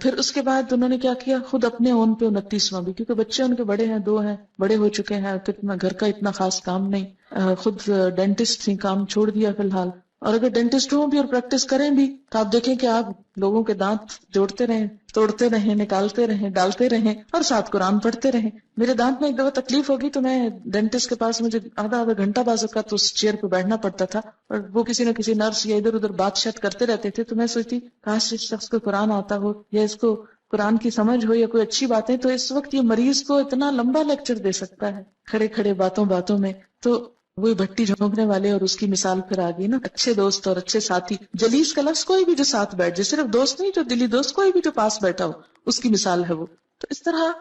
پھر اس کے بعد انہوں نے کیا کیا، خود اپنے اون پہ 29واں بھی، کیونکہ بچے ان کے بڑے ہیں، 2 ہیں، بڑے ہو چکے ہیں، اتنا گھر کا اتنا خاص کام نہیں. خود ڈینٹسٹ تھی، کام چھوڑ دیا فی الحال. اور اگر ڈینٹسٹ ہوں بھی اور پریکٹس کریں بھی تو آپ دیکھیں کہ آپ لوگوں کے دانت جوڑتے رہیں، توڑتے رہیں، نکالتے رہیں، ڈالتے رہیں اور ساتھ قرآن پڑھتے رہیں. میرے دانت میں ایک دفعہ تکلیف ہوگی تو میں ڈینٹسٹ کے پاس مجھے آدھا گھنٹہ بعض اوقات تو اس چیئر پہ بیٹھنا پڑتا تھا، اور وہ کسی نہ کسی نرس یا ادھر ادھر بات شات کرتے رہتے تھے. تو میں سوچتی کاش اس شخص کو قرآن آتا ہو یا اس کو قرآن کی سمجھ ہو یا کوئی اچھی باتیں، تو اس وقت یہ مریض کو اتنا لمبا لیکچر دے سکتا ہے کھڑے کھڑے باتوں میں. تو وہی بھٹی جھونکنے والے اور اس کی مثال پھر آ گئی نا، اچھے دوست اور اچھے ساتھی. جلیس کا لفظ کوئی بھی جو ساتھ بیٹھ جائے، صرف دوست نہیں، جو دلی دوست، کوئی بھی جو پاس بیٹھا ہو، اس کی مثال ہے وہ. تو اس طرح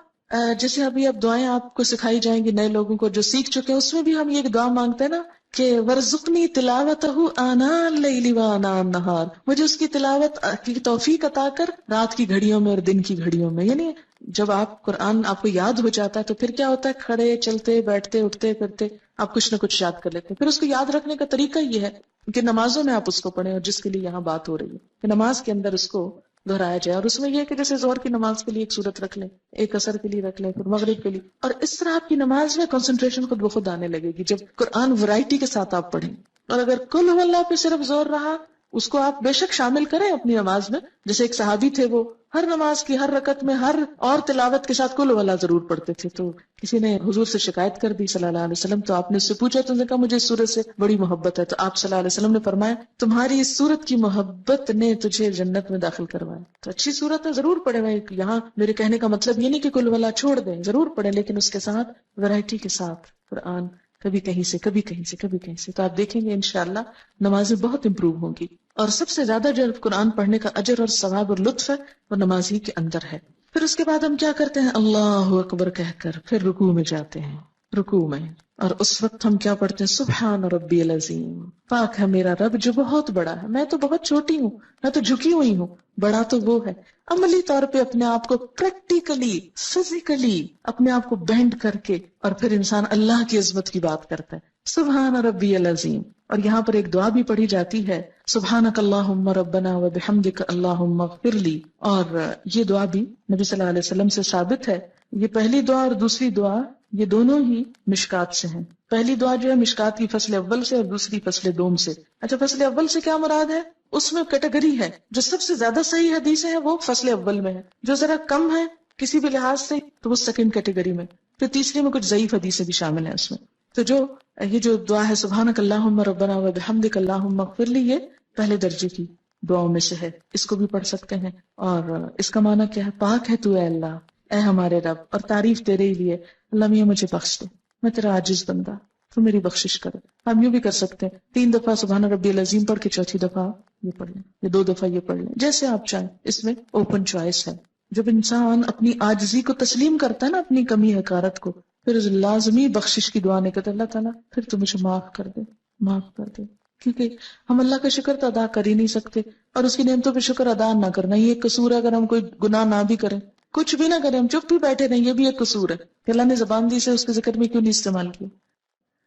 جیسے ابھی اب دعائیں آپ کو سکھائی جائیں گی نئے لوگوں کو جو سیکھ چکے ہیں، اس میں بھی ہم یہ دعا مانگتے ہیں نا کہ ورزقنی تلاوتہ آناء اللیل وآناء النہار، مجھے اس کی تلاوت کی توفیق عطا کر رات کی گھڑیوں میں اور دن کی گھڑیوں میں. یعنی جب آپ قرآن آپ کو یاد ہو جاتا ہے تو پھر کیا ہوتا ہے، کھڑے چلتے بیٹھتے اٹھتے پھرتے آپ کچھ نہ کچھ یاد کر لیتے ہیں. پھر اس کو یاد رکھنے کا طریقہ یہ ہے کہ نمازوں میں آپ اس کو پڑھیں، اور جس کے لیے یہاں بات ہو رہی ہے کہ نماز کے اندر اس کو دہرایا جائے. اور اس میں یہ کہ جیسے ظہر کی نماز کے لیے ایک سورت رکھ لیں، ایک عصر کے لیے رکھ لیں، پھر مغرب کے لیے، اور اس طرح آپ کی نماز میں کنسنٹریشن خود بخود آنے لگے گی جب قرآن ورائٹی کے ساتھ آپ پڑھیں. اور اگر کل هو اللہ پہ صرف زور رہا، اس کو آپ بے شک شامل کریں اپنی نماز میں. جیسے ایک صحابی تھے، وہ ہر نماز کی ہر رکعت میں ہر اور تلاوت کے ساتھ کل هو اللہ ضرور پڑھتے تھے. تو کسی نے حضور سے شکایت کر دی صلی اللہ علیہ وسلم، تو آپ نے اس سے پوچھا تو انہوں نے کہا مجھے اس سورت سے بڑی محبت ہے. تو آپ صلی اللہ علیہ وسلم نے فرمایا تمہاری اس سورت کی محبت نے تجھے جنت میں داخل کروایا. تو اچھی سورت ہے، ضرور پڑھیں. میں یہاں میرے کہنے کا مطلب یہ نہیں کہ کل هو اللہ چھوڑ دیں، ضرور پڑھیں، لیکن اس کے ساتھ ورائٹی کے ساتھ قرآن، کبھی کہیں سے کبھی کہیں سے کبھی کہیں سے. تو آپ دیکھیں گے انشاءاللہ نمازیں بہت امپروو ہوں گی. اور سب سے زیادہ جو قرآن پڑھنے کا اجر اور ثواب اور لطف ہے وہ نماز ہی کے اندر ہے. پھر اس کے بعد ہم کیا کرتے ہیں، اللہ اکبر کہہ کر پھر رکوع میں جاتے ہیں. رکوع میں اور اس وقت ہم کیا پڑھتے ہیں، سبحان ربی العظیم، پاک ہے میرا رب جو بہت بڑا ہے، میں تو بہت چھوٹی ہوں، میں تو جھکی ہوئی ہوں، بڑا تو وہ ہے. عملی طور پہ اپنے آپ کو پریکٹیکلی فزیکلی اپنے آپ کو بینڈ کر کے، اور پھر انسان اللہ کی عظمت کی بات کرتا ہے، سبحان ربی العظیم. اور یہاں پر ایک دعا بھی پڑھی جاتی ہے، سبحانک اللہم ربنا وبحمدک اللہم اغفر لی. اور یہ دعا بھی نبی صلی اللہ علیہ وسلم سے ثابت ہے. یہ پہلی دعا اور دوسری دعا یہ دونوں ہی مشکات سے ہیں. پہلی دعا جو ہے مشکات کی فصل اول سے، اور دوسری فصل دوم سے. اچھا، فصل اول سے کیا مراد ہے، اس میں کیٹیگری ہے. جو سب سے زیادہ صحیح حدیثیں ہیں وہ فصل اول میں ہے، جو ذرا کم ہے کسی بھی لحاظ سے تو وہ سیکنڈ کیٹیگری میں. پھر تیسری میں کچھ ضعیف حدیثیں بھی شامل ہیں اس میں. تو جو یہ جو دعا ہے سبحانک اللہم ربنا وبحمدک اللہم اغفر لی، یہ پہلے درجے کی دعاؤں میں سے ہے. اس کو بھی پڑھ سکتے ہیں. اور اس کا معنی کیا ہے، پاک ہے تو اے اللہ، اے ہمارے رب، اور تعریف تیرے ہی لیے. اللہ میاں مجھے بخش دے، میں تیرا عاجز بندہ، تو میری بخشش کر. ہم یوں بھی کر سکتے ہیں، 3 دفعہ سبحان ربی العظیم پڑھ کے چوتھی دفعہ یہ پڑھ لیں، یا 2 دفعہ یہ پڑھ لیں، جیسے آپ چاہیں. اس میں اوپن چوائس ہے. جب انسان اپنی عاجزی کو تسلیم کرتا ہے نا، اپنی کمی حقارت کو، پھر لازمی بخشش کی دعا نہیں کرتے، اللہ تعالیٰ پھر تو مجھے معاف کر دے، معاف کر دے. کیونکہ ہم اللہ کا شکر تو ادا کر ہی نہیں سکتے، اور اس کی نعمتوں پہ شکر ادا نہ کرنا یہ ایک قصور ہے. اگر ہم کوئی گناہ نہ بھی کریں، کچھ بھی نہ کریں، ہم چپ بھی بیٹھے رہیں، یہ بھی ایک قصور ہے کہ اللہ نے زبان دی سے اس کے ذکر میں کیوں نہیں استعمال کیا.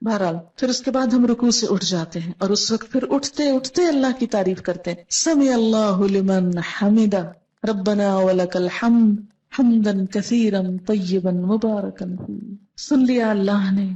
بہرحال پھر اس کے بعد ہم رکوع سے اٹھ جاتے ہیں، اور اس وقت پھر اٹھتے اٹھتے اللہ کی تعریف کرتے ہیں. سمع اللہ لمن حمدہ ربنا ولک الحمد حمدن کثیرن طیبن مبارکن فی. سن لیا اللہ نے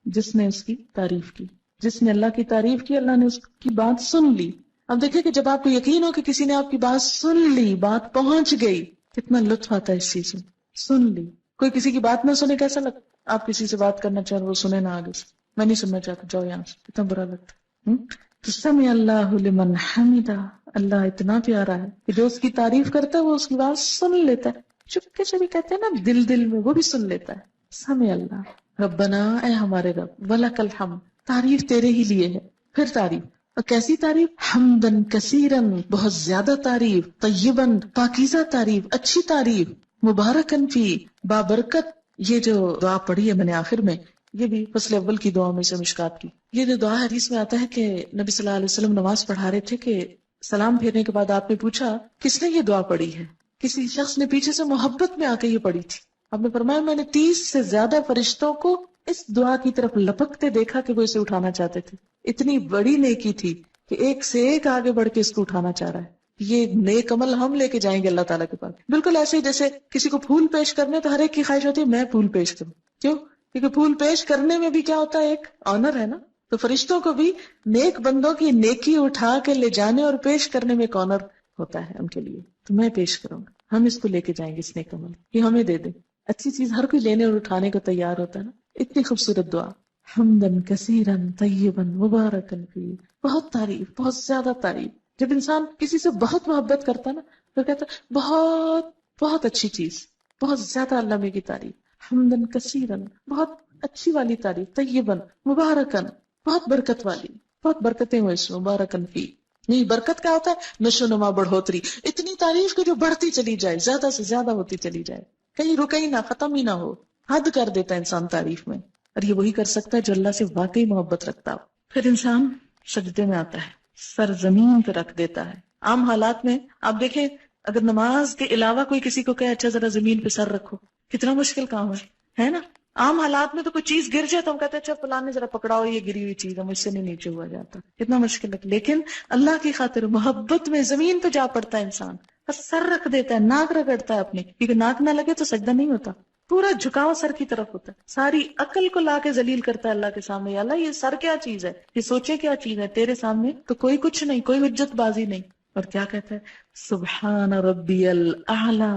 جس نے اس کی تعریف کی. جس نے اللہ کی تعریف کی اللہ نے اس کی بات سن لی. اب دیکھیں کہ جب آپ کو یقین ہو کہ کسی نے آپ کی بات سن لی, بات پہنچ گئی, کتنا لطف آتا ہے اس چیز میں. سن لی. کوئی کسی کی بات نہ سنے کیسا لگتا؟ آپ کسی سے بات کرنا چاہ رہے, وہ سنے نہ آگے سے, میں نہیں سننا چاہتا, جاؤ یہاں سے, کتنا برا لگتا. تو سمع اللہ لمن حمدہ, اللہ اتنا پیارا ہے کہ جو اس کی تعریف کرتا ہے وہ اس کی بات سن لیتا ہے. چپکے سے بھی کہتے ہیں نا, دل دل میں, وہ بھی سن لیتا ہے. سمع اللہ ربنا, اے ہمارے رب, ولک الحمد, تعریف تیرے ہی لیے ہے. پھر تعریف, اور کیسی تعریف؟ حمدن کثیرن, بہت زیادہ تعریف, طیبن, پاکیزہ تعریف, اچھی تعریف, مبارکن فی, بابرکت. یہ جو دعا پڑھی ہے میں نے آخر میں, یہ بھی فصل اول کی دعا میں سے مشکات کی. یہ جو دعا حدیث میں آتا ہے کہ نبی صلی اللہ علیہ وسلم نماز پڑھا رہے تھے کہ سلام پھیرنے کے بعد آپ نے پوچھا کس نے یہ دعا پڑھی ہے. کسی شخص نے پیچھے سے محبت میں آ کے یہ پڑھی تھی. آپ نے فرمایا میں نے 30 سے زیادہ فرشتوں کو اس دعا کی طرف لپکتے دیکھا کہ وہ اسے اٹھانا چاہتے تھے. اتنی بڑی نیکی تھی کہ ایک سے ایک آگے بڑھ کے اس کو اٹھانا چاہ رہا ہے. یہ نیک عمل ہم لے کے جائیں گے اللہ تعالیٰ کے پاس. بالکل ایسے ہی جیسے کسی کو پھول پیش کرنے تو ہر ایک کی خواہش ہوتی ہے میں پھول پیش کروں. کیوں؟ کیونکہ پھول پیش کرنے میں بھی کیا ہوتا ہے, ایک آنر ہے نا. تو فرشتوں کو بھی نیک بندوں کی نیکی اٹھا کے لے جانے اور پیش کرنے میں ایک آنر ہوتا ہے ان کے لیے. تو میں پیش کروں گا, ہم اس کو لے کے جائیں گے, اس نیک عمل یہ ہمیں دے دیں. اچھی چیز ہر کوئی لینے اور اٹھانے کو تیار ہوتا ہے نا. اتنی خوبصورت دعا, حمدن کثیرن طیبن مبارکن فی, بہت تعریف, بہت زیادہ تعریف. جب انسان کسی سے بہت محبت کرتا ہے نا تو کہتا ہے بہت بہت اچھی چیز, بہت زیادہ اللہ میں کی تعریف. حمدن کثیرن, بہت اچھی والی تعریف. طیبن مبارکن, بہت برکت والی, بہت برکتیں ہوئے اس میں. مبارکن فی, نہیں برکت کیا ہوتا ہے؟ نشو نما, بڑھوتری. اتنی تعریف کہ جو بڑھتی چلی جائے, زیادہ سے زیادہ ہوتی چلی جائے, کہیں رکے ہی نہ, ختم ہی نہ ہو. حد کر دیتا ہے انسان تعریف میں, اور یہ وہی کر سکتا ہے جو اللہ سے واقعی محبت رکھتا ہو. پھر انسان سجدے میں آتا ہے, سر زمین پہ رکھ دیتا ہے. عام حالات میں آپ دیکھیں اگر نماز کے علاوہ کوئی کسی کو کہے اچھا ذرا زمین پہ سر رکھو, کتنا مشکل کام ہے نا. عام حالات میں تو کوئی چیز گر جائے تو ہم کہتے ہیں اچھا فلاں نے ذرا پکڑاؤ, یہ گری ہوئی چیز ہے, مجھ سے نہیں نیچے ہوا جاتا, کتنا مشکل ہے. لیکن اللہ کی خاطر محبت میں زمین پہ جا پڑتا ہے انسان, بس سر رکھ دیتا ہے, ناک رگڑتا ہے اپنے, کیونکہ ناک نہ لگے تو سجدہ نہیں ہوتا. پورا جھکاؤ سر کی طرف ہوتا ہے, ساری عقل کو لا کے ذلیل کرتا ہے اللہ کے سامنے. یا اللہ یہ سر کیا چیز ہے, یہ سوچے کیا چیز ہے, تیرے سامنے تو کوئی کچھ نہیں, کوئی حجت بازی نہیں. اور کیا کہتا ہے, سبحان ربی الاعلی,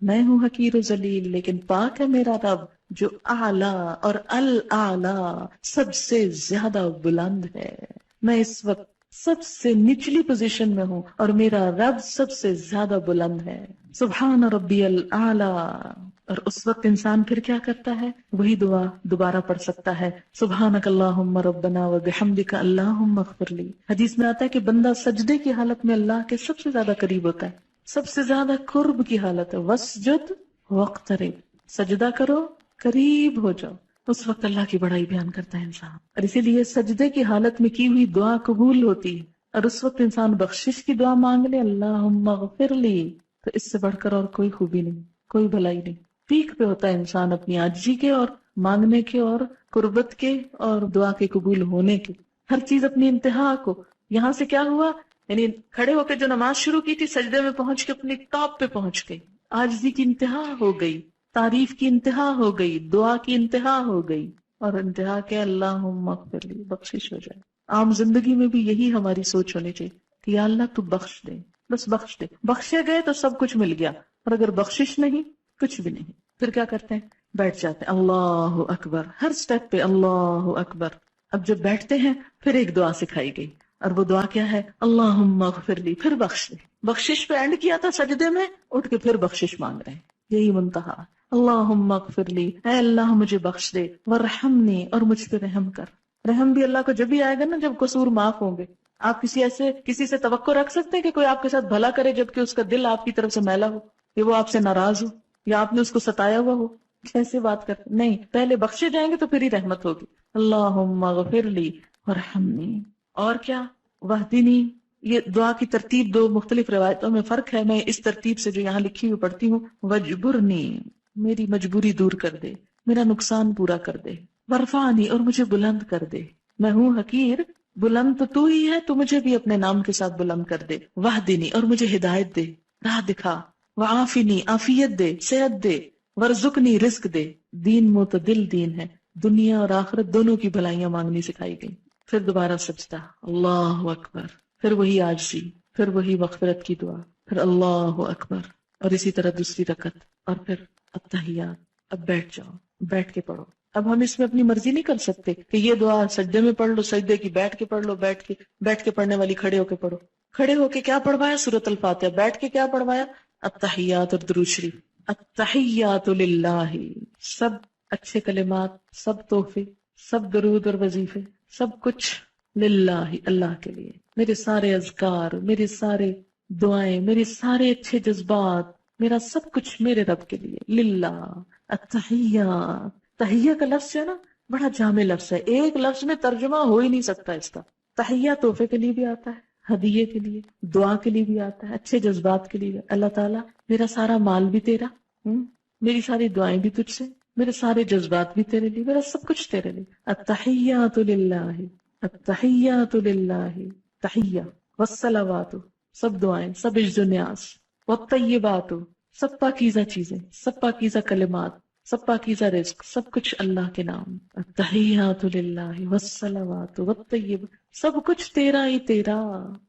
میں ہوں حقیر و ذلیل لیکن پاک ہے میرا رب جو اعلی اور الاعلی سب سے زیادہ بلند ہے. میں اس وقت سب سے نچلی پوزیشن میں ہوں اور میرا رب سب سے زیادہ بلند ہے. سبحان ربی الاعلی. اور اس وقت انسان پھر کیا کرتا ہے, وہی دعا دوبارہ پڑھ سکتا ہے, سبحانک اللہم ربنا وبحمدک اللہم اغفر لی. حدیث میں آتا ہے کہ بندہ سجدے کی حالت میں اللہ کے سب سے زیادہ قریب ہوتا ہے, سب سے زیادہ قرب کی حالت ہے. وسجد واقترب, سجدہ کرو قریب ہو جاؤ. اس وقت اللہ کی بڑائی بیان کرتا ہے انسان, اور اسی لیے سجدے کی حالت میں کی ہوئی دعا قبول ہوتی ہے. اور اس وقت انسان بخشش کی دعا مانگ لے, اللہم اغفر لی, تو اس سے بڑھ کر اور کوئی خوبی نہیں, کوئی بھلائی نہیں. پیک پہ ہوتا ہے انسان اپنی عاجزی کے اور مانگنے کے اور قربت کے اور دعا کے قبول ہونے کے, ہر چیز اپنی انتہا کو. یہاں سے کیا ہوا, یعنی کھڑے ہو کے جو نماز شروع کی تھی, سجدے میں پہنچ کے اپنی ٹاپ پہ پہنچ گئی, عاجزی کی انتہا ہو گئی, تعریف کی انتہا ہو گئی, دعا کی انتہا ہو گئی, اور انتہا کے اللہم اغفر لی, بخشش ہو جائے. عام زندگی میں بھی یہی ہماری سوچ ہونی چاہیے کہ یا اللہ تو بخش دے, بس بخش دے. بخشے گئے تو سب کچھ مل گیا, اور اگر بخشش نہیں کچھ بھی نہیں. پھر کیا کرتے ہیں, بیٹھ جاتے ہیں, اللہ اکبر, ہر سٹیپ پہ اللہ اکبر. اب جب بیٹھتے ہیں پھر ایک دعا سکھائی گئی, اور وہ دعا کیا ہے, اللہم اغفر لی, پھر بخش دے. بخشش پہ اینڈ کیا تھا سجدے میں, اٹھ کے پھر بخشش مانگ رہے ہیں, یہی منتہا. اللہم اغفر لی, اے اللہ مجھے بخش دے, ورحمنی, اور مجھ پہ رحم کر. رحم بھی اللہ کو جب ہی آئے گا نا جب قصور معاف ہوں گے. آپ کسی سے توقع رکھ سکتے ہیں کہ کوئی آپ کے ساتھ بھلا کرے جبکہ اس کا دل آپ کی طرف سے میلا ہو, کہ وہ آپ سے ناراض ہو, یا آپ نے اس کو ستایا ہوا ہو؟ کیسے بات کرتے نہیں, پہلے بخشے جائیں گے تو پھر ہی رحمت ہوگی. اللہم اغفر لی ورحمنی. اور کیا, واہدنی. یہ دعا کی ترتیب دو مختلف روایتوں میں فرق ہے, میں اس ترتیب سے جو یہاں لکھی ہوئی پڑھتی ہوں. وجبرنی, میری مجبوری دور کر دے, میرا نقصان پورا کر دے. ورفعنی, اور مجھے بلند کر دے. میں ہوں حقیر, بلند تو ہی ہے, تو مجھے بھی اپنے نام کے ساتھ بلند کر دے. واہدنی, اور مجھے ہدایت دے, راہ دکھا. وعافنی عافیت دے، صحت دے، ورزقنی رزق دے. دین معتدل دین ہے، دنیا اور آخرت دونوں کی بھلائیاں مانگنی سکھائی گئی. پھر دوبارہ سجدہ، اللہ اکبر، پھر وہی عاجزی، پھر وہی مغفرت کی دعا، پھر اللہ اکبر، اور اسی طرح دوسری رکعت، اور پھر التحیات. اب بیٹھ جاؤ، بیٹھ کے پڑھو. اب ہم اس میں اپنی مرضی نہیں کر سکتے کہ یہ دعا سجدے میں پڑھ لو، سجدے کی بیٹھ کے پڑھ لو، بیٹھ کے پڑھنے والی کھڑے ہو کے پڑھو. کھڑے ہو کے کیا پڑھوایا؟ سورۃ الفاتحہ. بیٹھ کے کیا پڑھوایا؟ التحیات اور درود شریف. التحیات للہ، سب اچھے کلمات، سب تحفے، سب درود اور وظیفے، سب کچھ للہ، اللہ کے لیے. میرے سارے اذکار، میرے سارے دعائیں، میرے سارے اچھے جذبات، میرا سب کچھ میرے رب کے لیے، للہ. التحیات، تحیہ کا لفظ ہے نا، بڑا جامع لفظ ہے، ایک لفظ میں ترجمہ ہو ہی نہیں سکتا اس کا. تحیہ تحفے کے لیے بھی آتا ہے، ہدیے کے لیے، دعا کے لیے بھی آتا ہے، اچھے جذبات کے لیے بھی. اللہ تعالیٰ میرا سارا مال بھی تیرا، میری ساری دعائیں بھی تجھ سے، میرے سارے جذبات بھی تیرے لیے، میرا سب کچھ تیرے لیے. التحیات للہ، التحیات للہ، تحیہ والصلوات، سب دعائیں، سب عجز و نیاز، والطیبات، سب پاکیزہ چیزیں، سب پاکیزہ کلمات، سب پاکیزہ رزق، سب کچھ اللہ کے نام. التحیات للہ والصلوات والطیبات، سب کچھ تیرا ہی تیرا،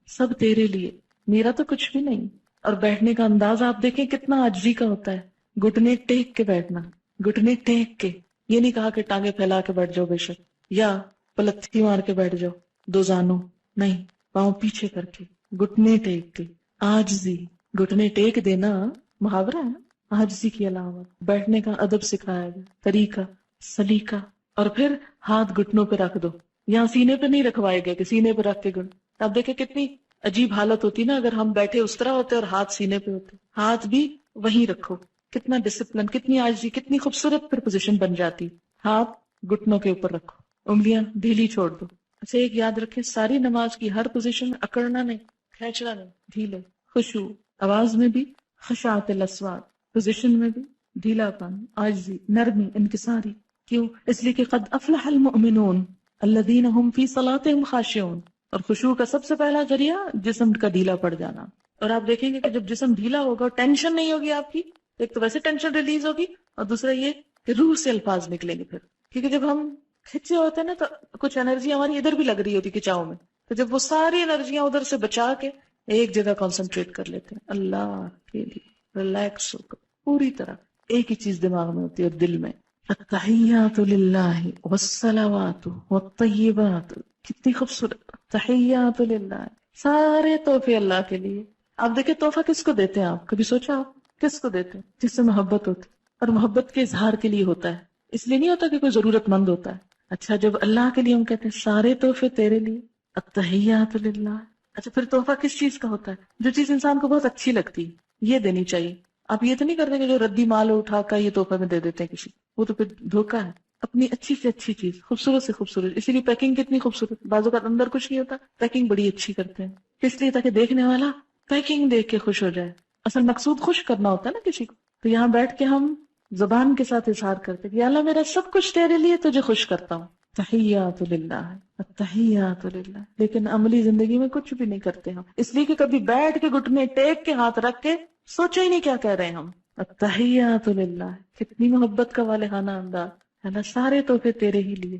سب تیرے لیے، میرا تو کچھ بھی نہیں. اور بیٹھنے کا انداز آپ دیکھیں کتنا عاجزی کا ہوتا ہے، گھٹنے ٹیک کے بیٹھنا، گھٹنے ٹیک کے. یہ نہیں کہا کہ ٹانگیں پھیلا کے بیٹھ جاؤ بے شک، یا پلتھی مار کے بیٹھ جاؤ دو زانوں، نہیں، پاؤں پیچھے کر کے، گھٹنے ٹیک کے، عاجزی. گھٹنے ٹیک دینا محاورہ ہے نا، عاجزی کی علامت. بیٹھنے کا ادب سکھایا گیا، طریقہ، سلیقہ. اور پھر ہاتھ گھٹنوں پہ رکھ دو، یہاں سینے پہ نہیں رکھوائے گئے کہ سینے پہ رکھ کے گھٹ. اب دیکھیں کتنی عجیب حالت ہوتی نا اگر ہم بیٹھے اس طرح ہوتے اور ہاتھ سینے پہ ہوتے. ہاتھ بھی وہیں رکھو، کتنا ڈسپلن، کتنی عاجزی، کتنی خوبصورت پھر پوزیشن بن جاتی. ہاتھ گھٹنوں کے اوپر رکھو، انگلیاں ڈھیلی چھوڑ دو. اچھا ایک یاد رکھیں، ساری نماز کی ہر پوزیشن میں اکڑنا نہیں، کھینچنا نہیں، ڈھیلے. خشوع، آواز میں بھی خشاعت الاصوات، پوزیشن میں بھی ڈھیلا پن، عاجزی، نرمی، انکساری. کیوں؟ اس لیے کہ قد افلح المؤمنون الذین هم فی صلاتهم خاشعون. اور خشوع کا سب سے پہلا ذریعہ جسم کا ڈھیلا پڑ جانا. اور آپ دیکھیں گے کہ جب جسم ڈھیلا ہوگا اور ٹینشن نہیں ہوگی آپ کی، ایک تو ویسے ٹینشن ریلیز ہوگی، اور دوسرا یہ کہ روح سے الفاظ نکلیں گے پھر. کیونکہ جب ہم کھچے ہوتے ہیں نا تو کچھ انرجی ہماری ادھر بھی لگ رہی ہوتی کھچاؤ میں، تو جب وہ ساری انرجیاں ادھر سے بچا کے ایک جگہ کانسنٹریٹ کر لیتے ہیں اللہ کے لیے، ریلیکس ہو کر پوری طرح ایک ہی چیز دماغ میں ہوتی ہے اور دل میں. التحیات للہ والصلوات والطیبات، کتنی خوبصورت. تحیات للہ، سارے تحفے اللہ کے لیے. آپ دیکھیں تحفہ کس کو دیتے ہیں؟ آپ کبھی سوچا آپ کس کو دیتے ہیں؟ جس سے محبت ہوتی، اور محبت کے اظہار کے لیے ہوتا ہے، اس لیے نہیں ہوتا کہ کوئی ضرورت مند ہوتا ہے. اچھا جب اللہ کے لیے ہم کہتے ہیں سارے تحفے تیرے لیے، التحیات للہ. اچھا پھر تحفہ کس چیز کا ہوتا ہے؟ جو چیز انسان کو بہت اچھی لگتی ہے یہ دینی چاہیے. آپ یہ تو نہیں کرتے کہ جو ردی مال اٹھا کر یہ تحفے میں دے دیتے ہیں کسی، وہ تو پھر دھوکہ ہے. اپنی اچھی سے اچھی چیز، خوبصورت سے خوبصورت. اسی لیے پیکنگ کتنی خوبصورت، بعض اوقات اندر کچھ نہیں ہوتا، پیکنگ بڑی اچھی کرتے ہیں. اس لیے تاکہ دیکھنے والا پیکنگ دیکھ کے خوش ہو جائے. اصل مقصود خوش کرنا ہوتا ہے نا کسی کو. تو یہاں بیٹھ کے ہم زبان کے ساتھ اظہار کرتے کہ یا اللہ میرا سب کچھ تیرے لیے، تجھے خوش کرتا ہوں. تحیات للہ، التحیات للہ. لیکن عملی زندگی میں کچھ بھی نہیں کرتے ہم، اس لیے کہ کبھی بیٹھ کے گھٹنے ٹیک کے ہاتھ رکھ کے سوچا ہی نہیں کیا کہہ رہے ہیں ہم. التحیات للہ، کتنی محبت کا والہانہ انداز ہے نا. سارے تحفے تیرے ہی لیے،